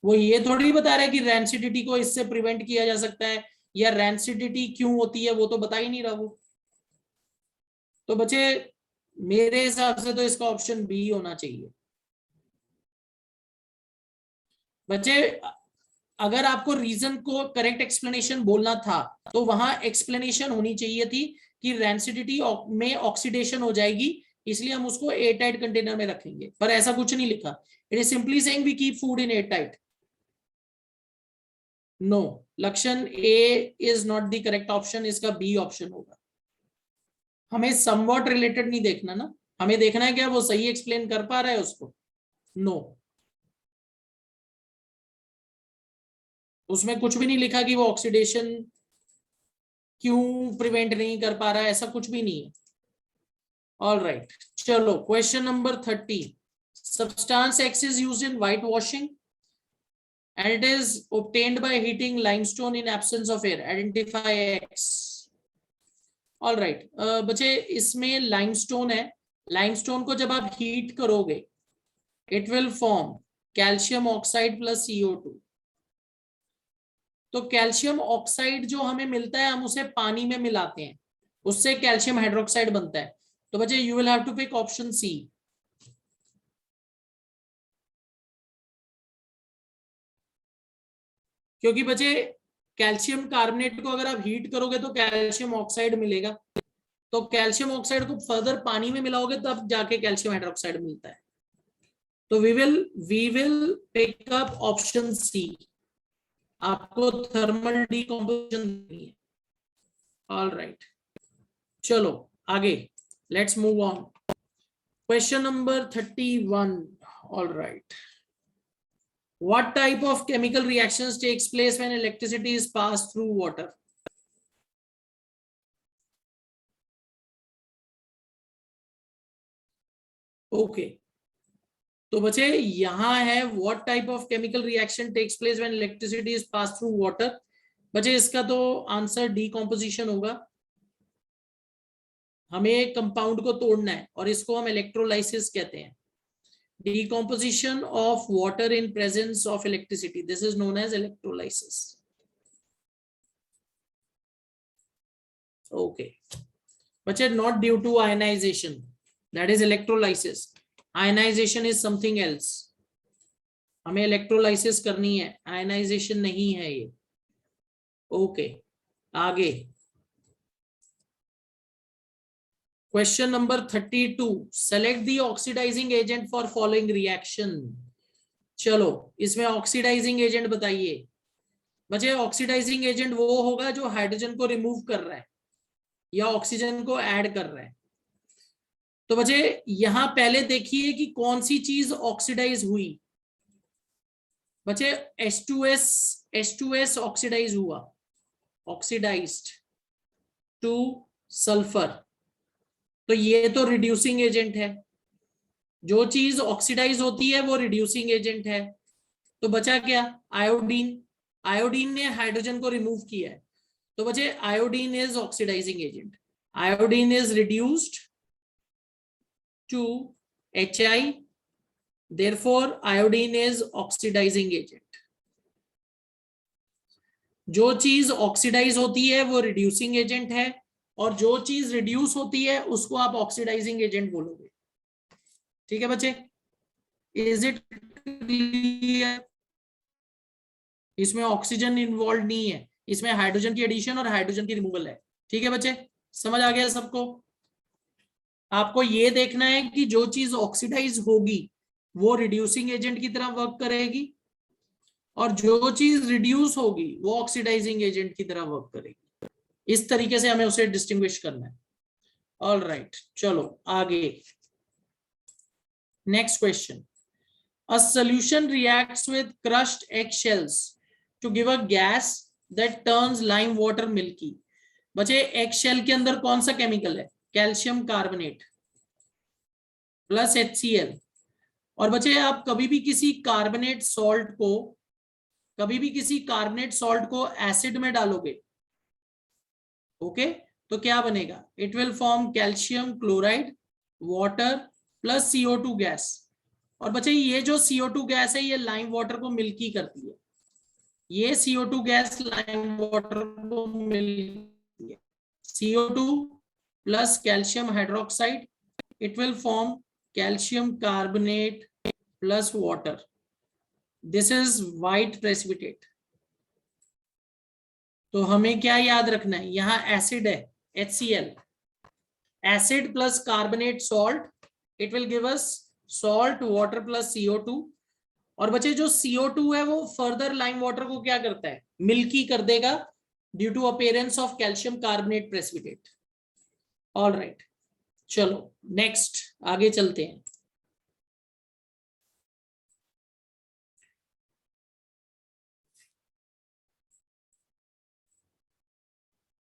वो ये थोड़ी बता रहा है कि रैंसिडिटी को इससे प्रिवेंट किया जा सकता है, या रैंसिडिटी क्यों होती है, वो तो बता ही नहीं रहा वो। तो बच्चे, मेरे हिसाब से तो इसका ऑप्शन बी होना चाहिए। बच्चे, अगर आपको रीजन को करेक्ट एक्सप्लेनेशन बोलना था, तो वहां एक्सप्लेनेशन होनी चाहिए थी कि रैंसिडिटी में ऑक्सीडेशन हो जाएगी, इसलिए हम उसको एयरटाइट कंटेनर में रखेंगे, पर ऐसा कुछ नहीं लिखा। It is simply saying we keep food in airtight. No, Lakshan A is not the correct option, इसका बी ऑप्शन होगा। हमें समवॉट रिलेटेड नहीं देखना ना, हमें देखना है क्या वो सही एक्सप्लेन कर पा रहा है उसको। नो, उसमें कुछ भी नहीं लिखा कि वो ऑक्सीडेशन क्यों प्रिवेंट नहीं कर पा रहा है, ऐसा कुछ भी नहीं है। ऑल राइट, चलो question number 30, substance X is used in whitewashing and it is obtained by heating limestone in absence of air. Identify X. All right, बच्चे, इसमें लाइमस्टोन है, लाइमस्टोन को जब आप हीट करोगे it will form calcium oxide plus CO2। तो calcium oxide जो हमें मिलता है, हम उसे पानी में मिलाते हैं, उससे कैल्शियम हाइड्रोक्साइड बनता है। तो बच्चे, you will have to pick option C. क्योंकि बच्चे, कैल्शियम कार्बोनेट को अगर आप हीट करोगे तो कैल्शियम ऑक्साइड मिलेगा, तो कैल्शियम ऑक्साइड को फर्दर पानी में मिलाओगे तब जाके कैल्शियम हाइड्रोक्साइड मिलता है। तो we will pick up option C. आपको थर्मल डीकंपोजिशन देनी है। ऑल राइट, चलो आगे, let's move on. Question number 31। All right, what type of chemical reactions takes place when electricity is passed through water? Okay, तो बच्चे यहां है what type of chemical reaction takes place when electricity is passed through water। बच्चे, इसका तो answer decomposition होगा। हमें compound को तोड़ना है और इसको हम इलेक्ट्रोलाइसिस कहते हैं। Decomposition of water in presence of electricity, this is known as electrolysis. Okay, but not due to ionization, that is electrolysis. Ionization is something else. हमें इलेक्ट्रोलाइसिस करनी है, आयनाइजेशन नहीं है ये. ओके, आगे question number 32. Select the oxidizing agent for following reaction. चलो इसमें oxidising agent बताइए. बच्चे ऑक्सीडाइजिंग एजेंट वो होगा जो हाइड्रोजन को रिमूव कर रहा है या ऑक्सीजन को ऐड कर रहा है. तो बच्चे यहां पहले देखिए कि कौन सी चीज ऑक्सीडाइज हुई. बच्चे H2S ऑक्सीडाइज हुआ, ऑक्सीडाइज्ड टू सल्फर. तो ये तो रिड्यूसिंग एजेंट है. जो चीज ऑक्सीडाइज होती है वो रिड्यूसिंग एजेंट है. तो बचा क्या? आयोडीन. आयोडीन ने हाइड्रोजन को रिमूव किया है. तो बचे iodine is oxidizing agent. Iodine is reduced to HI. therefore iodine is oxidizing agent. जो चीज ऑक्सीडाइज होती है वो रिड्यूसिंग एजेंट है, और जो चीज रिड्यूस होती है उसको आप ऑक्सीडाइजिंग एजेंट बोलोगे. ठीक है बच्चे, इज इट क्लियर? इसमें ऑक्सीजन इन्वॉल्व नहीं है, इसमें हाइड्रोजन की एडिशन और हाइड्रोजन की रिमूवल है. ठीक है बच्चे, समझ आ गया सबको? आपको ये देखना है कि जो चीज ऑक्सीडाइज होगी वो रिड्यूसिंग एजेंट की तरह वर्क करेगी, और जो चीज रिड्यूस होगी वो ऑक्सीडाइजिंग एजेंट की तरह वर्क करेगी. इस तरीके से हमें उसे डिस्टिंग्विश करना है. ऑल राइट, चलो आगे. Next question. A solution reacts with crushed eggshells to give a gas that turns lime water milky. बचे एगशेल के अंदर कौन सा केमिकल है? Calcium carbonate plus HCl. और बचे आप कभी भी किसी कार्बोनेट सॉल्ट को एसिड में डालोगे, ओके, तो क्या बनेगा? It will form calcium chloride water plus CO2 gas. और बच्चे ये जो CO2 गैस है ये लाइम वाटर को मिल्की करती है. ये CO2 गैस लाइम वाटर को मिल्की है. CO2 plus calcium hydroxide, it will form calcium carbonate plus water. This is white precipitate. तो हमें क्या याद रखना है? यहां एसिड है HCl. Acid plus carbonate salt, it will give us salt water plus CO2. और बच्चे जो CO2 है वो फर्दर लाइम वाटर को क्या करता है? मिल्की कर देगा due to appearance of calcium carbonate precipitate. All right, चलो नेक्स्ट आगे चलते हैं.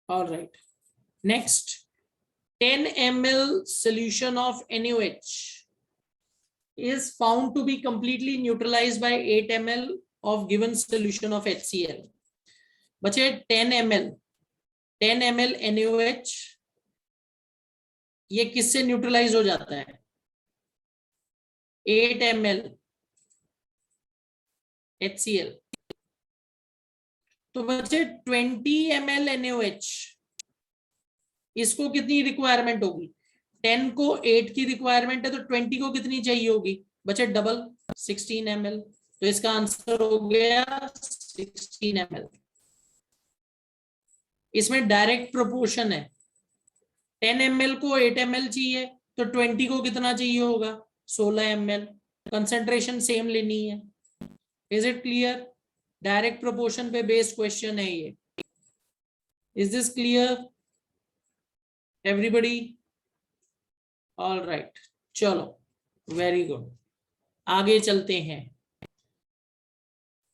All right, next. 10 ml solution of NaOH is found to be completely neutralized by 8 ml of given solution of HCl. बचे 10 ml NaOH ये किससे neutralise हो जाता है? 8 ml HCl. तो बचे 20 ml NaOH. इसको कितनी रिक्वायरमेंट होगी? 10 को 8 की रिक्वायरमेंट है तो 20 को कितनी चाहिए होगी? बचे डबल 16 ml. तो इसका आंसर हो गया 16 ml. इसमें डायरेक्ट प्रोपोर्शन है. 10 ml को 8 ml चाहिए तो 20 को कितना चाहिए होगा? 16 ml. कंसेंट्रेशन सेम लेनी है. Is it clear? Direct proportion पे बेस्ड क्वेश्चन है ये. Is this clear everybody? All right, चलो वेरी गुड, आगे चलते हैं.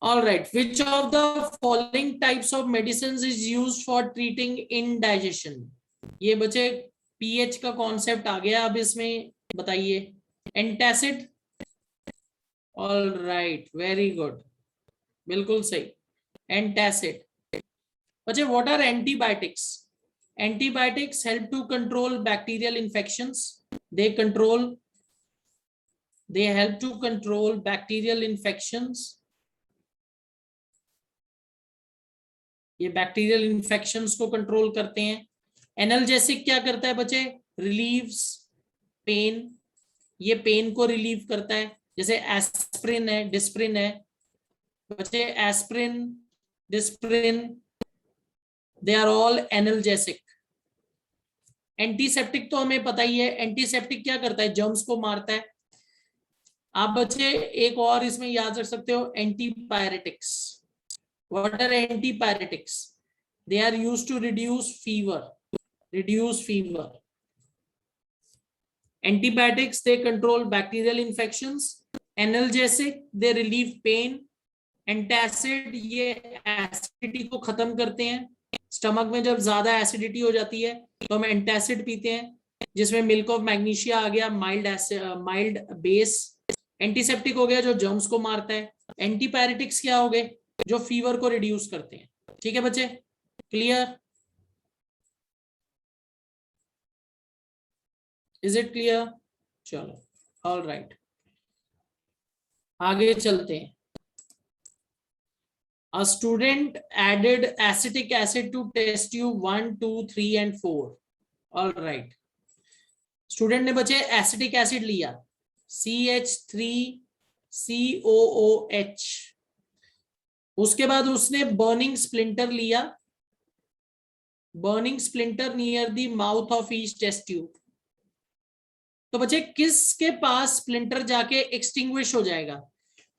All right, which of the following types of medicine is used for treating indigestion? ये बच्चे पीएच का कॉन्सेप्ट आ गया. अब इसमें बताइए. Antacid. All right, very good, बिल्कुल सही, एंटासिड. बच्चे what are antibiotics? Antibiotics help to control bacterial infections. They help to control bacterial infections. ये बैक्टीरियल इन्फेक्शंस को कंट्रोल करते हैं. एनाल्जेसिक क्या करता है बच्चे? रिलीव्स पेन, ये पेन को रिलीव करता है, जैसे एस्प्रिन है, डिस्प्रिन है बच्चे, aspirin, Disprin, they are all analgesic. Antiseptic तो हमें पता ही है, एंटीसेप्टिक क्या करता है, जर्म्स को मारता है। आप बच्चे एक और इसमें याद रख सकते हो, antipyretics. What are antipyretics? They are used to reduce fever. Antibiotics, they control bacterial infections. Analgesic, they relieve pain. Antacid, ये एसिडिटी को खत्म करते हैं। स्टमक में जब ज्यादा एसिडिटी हो जाती है तो हम एंटासिड पीते हैं, जिसमें मिल्क ऑफ मैग्नीशिया आ गया, माइल्ड बेस। एंटीसेप्टिक हो गया जो जर्म्स को मारता है। एंटीपायरेटिक्स क्या हो गए, जो फीवर को रिड्यूस करते हैं। ठीक है बच्चे, क्लियर? Is it clear? चलो, ऑल राइट, आगे चलते हैं। A student added acetic acid to test tube 1, 2, 3 and 4. All right. Student ने बच्चे एसिटिक एसिड लिया, CH3COOH। उसके बाद उसने बर्निंग स्प्लिंटर लिया, burning splinter near the mouth of each test tube. तो बच्चे किसके पास स्प्लिंटर जाके एक्सटिंग्विश हो जाएगा?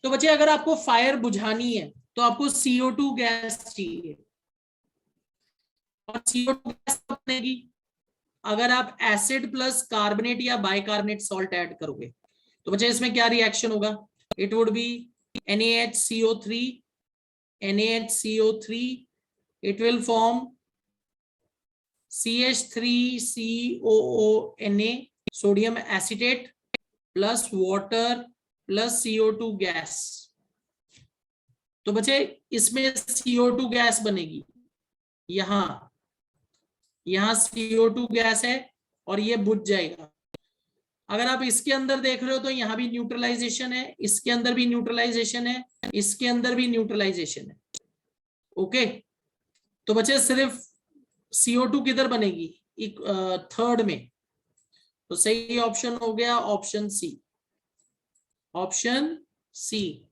तो बच्चे अगर आपको फायर बुझानी है तो आपको CO2 गैस चाहिए, और CO2 गैस बनेगी अगर आप एसिड प्लस कार्बोनेट या बाइकार्बोनेट सॉल्ट ऐड करोगे। तो बच्चे इसमें क्या रिएक्शन होगा? It would be NaHCO3, it will form CH3COONA, sodium acetate plus water plus CO2 gas. तो बच्चे इसमें CO2 गैस बनेगी, यहां CO2 गैस है और ये बुझ जाएगा। अगर आप इसके अंदर देख रहे हो तो यहां भी न्यूट्रलाइजेशन है, इसके अंदर भी न्यूट्रलाइजेशन है, इसके अंदर भी न्यूट्रलाइजेशन है। ओके, तो बच्चे सिर्फ CO2 किधर बनेगी? थर्ड में। तो सही ऑप्शन हो गया ऑप्शन सी। Option C.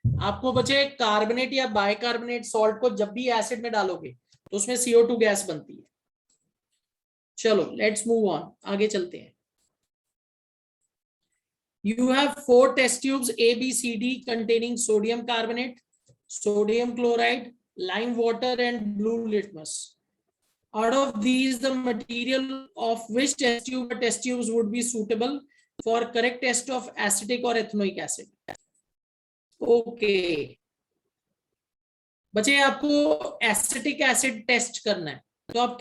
आपको बचे कार्बोनेट या बाइकार्बोनेट सॉल्ट को जब भी एसिड में डालोगे तो उसमें CO2 गैस बनती है। चलो लेट्स मूव ऑन, आगे चलते हैं। You have 4 test tubes A, B, C, D containing sodium carbonate, sodium chloride, lime water and blue litmus. Out of these, the material of which test tube or test tubes would be suitable for correct test of acetic or ethanoic acid? Okay. बच्चे आपको acetic acid test करना है तो आप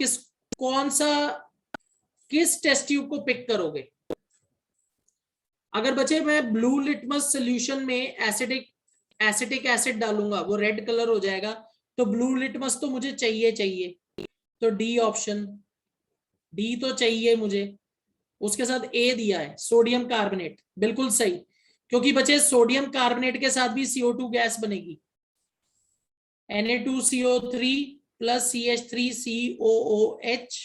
किस test tube को pick करोगे? अगर बच्चे मैं ब्लू लिटमस सॉल्यूशन में एसिटिक एसिड डालूंगा, वो रेड कलर हो जाएगा, तो ब्लू लिटमस तो मुझे चाहिए, तो डी ऑप्शन, डी तो चाहिए मुझे। उसके साथ ए दिया है सोडियम कार्बोनेट, बिल्कुल सही, क्योंकि बच्चे सोडियम कार्बोनेट के साथ भी CO2 गैस बनेगी, Na2CO3 प्लस CH3COOH,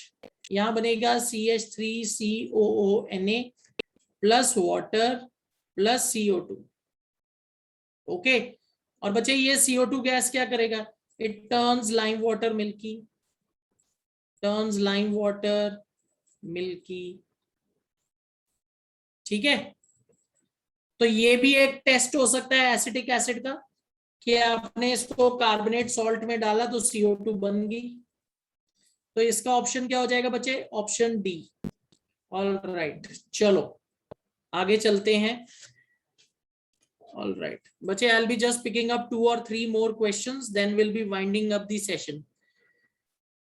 यहां बनेगा CH3COONA plus water plus CO2। Okay, और बच्चे ये CO2 गैस क्या करेगा? It turns lime water milky, ठीक है। तो ये भी एक टेस्ट हो सकता है एसिटिक एसिड का, कि आपने इसको कार्बोनेट सॉल्ट में डाला तो CO2 बन गई। तो इसका ऑप्शन क्या हो जाएगा बच्चे? Option D. ऑल राइट, चलो आगे चलते हैं। ऑल राइट बच्चे, I will be just picking up 2 or 3 more questions, then we'll be winding up the session.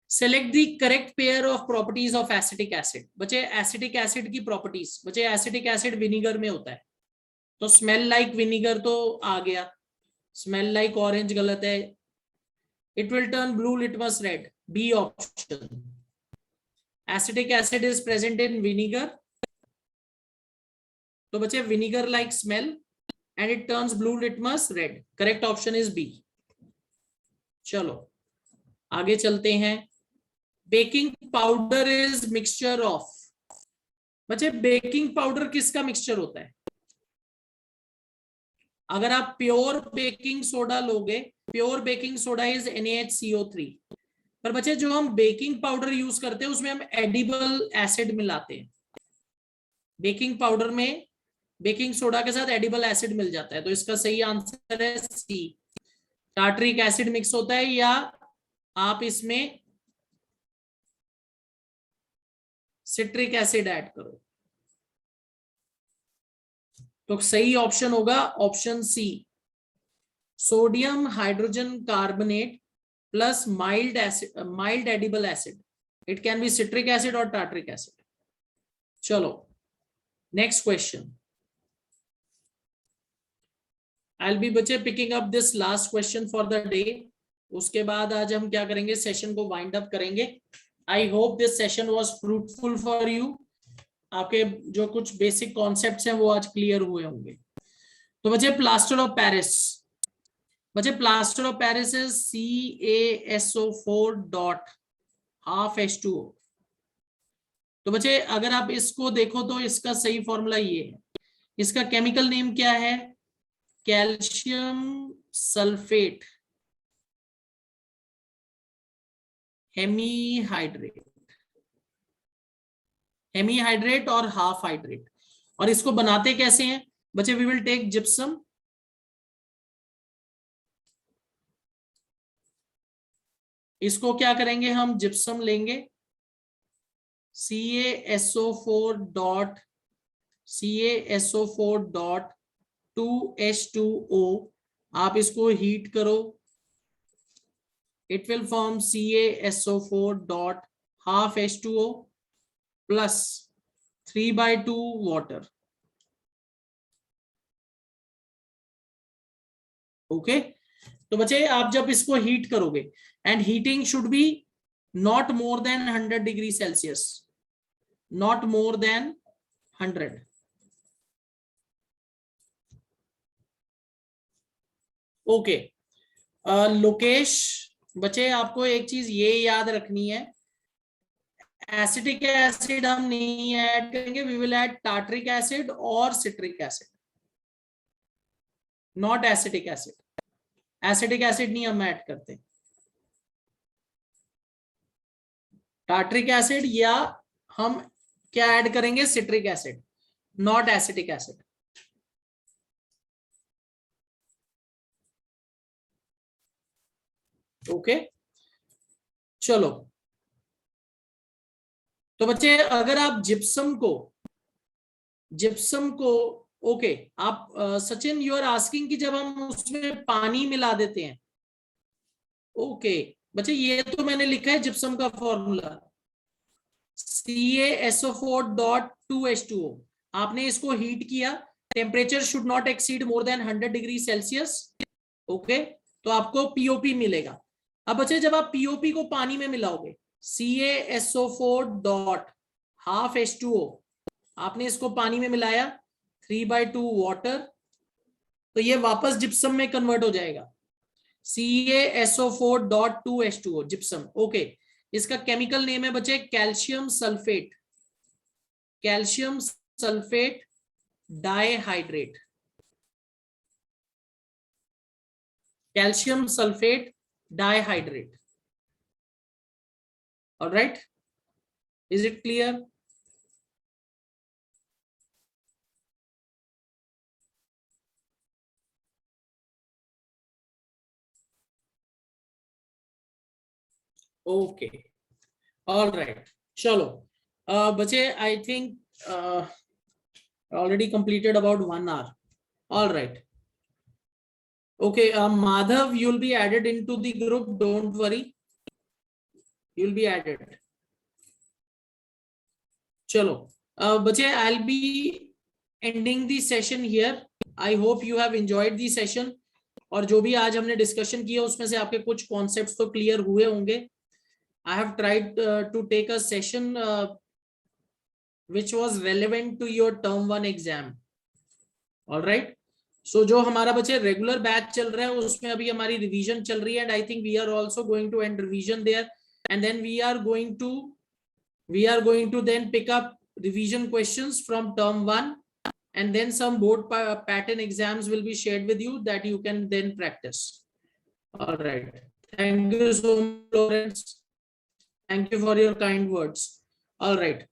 Select the correct pair of properties of acetic acid. बच्चे acetic acid की properties, बच्चे acetic acid vinegar में होता है, तो smell like vinegar तो आ गया, smell like orange गलत है, it will turn blue litmus red, B option. Acetic acid is present in vinegar, तो बच्चे vinegar like smell and it turns blue litmus red, correct option is B. चलो आगे चलते हैं। Baking powder is mixture of, बच्चे baking powder किसका mixture होता है? अगर आप प्योर बेकिंग सोडा लोगे, pure baking soda is NaHCO3, पर बच्चे जो हम बेकिंग पाउडर यूज करते हैं उसमें हम एडिबल एसिड मिलाते हैं। बेकिंग पाउडर में बेकिंग सोडा के साथ एडिबल एसिड मिल जाता है, तो इसका सही आंसर है सी, टार्टरिक एसिड मिक्स होता है, या आप इसमें सिट्रिक एसिड ऐड करो। तो सही ऑप्शन होगा option C, sodium hydrogen carbonate plus mild acid, mild edible acid. It can be citric acid और टार्टरिक एसिड। चलो नेक्स्ट क्वेश्चन। I'll be बच्चे picking up this last question for the day. उसके बाद आज हम क्या करेंगे, सेशन को वाइंड अप करेंगे। आई hope this session was fruitful for you. आपके जो कुछ बेसिक कॉन्सेप्ट्स हैं वो आज क्लियर हुए होंगे। तो बच्चे प्लास्टर ऑफ पेरिस, बच्चे plaster of Paris is CaSO4 dot half H2O। तो बच्चे अगर आप इसको देखो तो इसका सही फॉर्मूला ये है। इसका केमिकल नेम क्या है? कैल्शियम सल्फेट हेमीहाइड्रेट, हेमीहाइड्रेट और हाफ हाइड्रेट। और इसको बनाते कैसे हैं बच्चे? वी विल टेक जिप्सम, इसको क्या करेंगे हम, जिप्सम लेंगे, CaSO4 डॉट 2H2O, आप इसको हीट करो, it will form CaSO4 dot half H2O plus 3/2 water. Okay, तो बच्चे आप जब इसको हीट करोगे, and heating should be not more than 100 degree Celsius, not more than 100। Okay Lokesh, बच्चे आपको एक चीज ये याद रखनी है, एसिटिक एसिड हम नहीं ऐड करेंगे, we will add tartaric acid और citric acid, not acetic acid. Acetic acid नहीं हम ऐड करते, टार्टरिक एसिड, या हम क्या ऐड करेंगे, citric acid, not acetic acid. Okay चलो, तो बच्चे अगर आप जिप्सम को ओके आप सचिन यू आर आस्किंग कि जब हम उसमें पानी मिला देते हैं, ओके बच्चे ये तो मैंने लिखा है जिप्सम का फॉर्मूला CaSO4 डॉट 2H2O। आपने इसको हीट किया, temperature should not exceed more than 100 degree Celsius. Okay, तो आपको POP मिलेगा। अब बच्चे जब आप POP को पानी में मिलाओगे, CaSO4 डॉट हाफ H2O, आपने इसको पानी में मिलाया, 3/2 वाटर, तो ये वापस जिप्सम में कन्वर्ट हो जाएगा, CaSO4 dot 2H2O gypsum. Okay, इसका केमिकल नेम है बच्चे calcium sulphate, calcium sulphate dihydrate, calcium sulphate dihydrate. Alright, is it clear? Okay alright, चलो बच्चे I think already completed about 1 hour. All right. Okay, Madhav, you'll be added into the group. Don't worry. You'll be added. Chalo. Bache, I'll be ending the session here. I hope you have enjoyed the session. और जो भी आज हमने discussion किया उसमें से आपके कुछ कॉन्सेप्ट्स तो क्लियर हुए होंगे। I have tried to take a session which was relevant to your term 1 exam. All right. So जो हमारा बच्चे रेगुलर बैच चल रहा है उसमें अभी हमारी रिवीजन चल रही है, and I think we are also going to end revision there, and then we are going to then pick up revision questions from term 1, and then some board pattern exams will be shared with you that you can then practice. All right. Thank you so much, Lawrence. Thank you for your kind words. All right.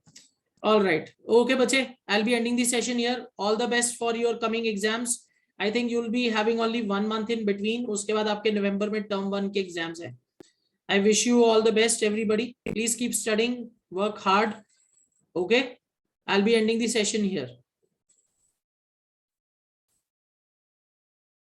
All right. Okay, bache. I'll be ending the session here. All the best for your coming exams. I think you'll be having only 1 month in between. उसके बाद आपके नवंबर में term 1 के exams हैं. I wish you all the best, everybody. Please keep studying. Work hard. Okay. I'll be ending the session here.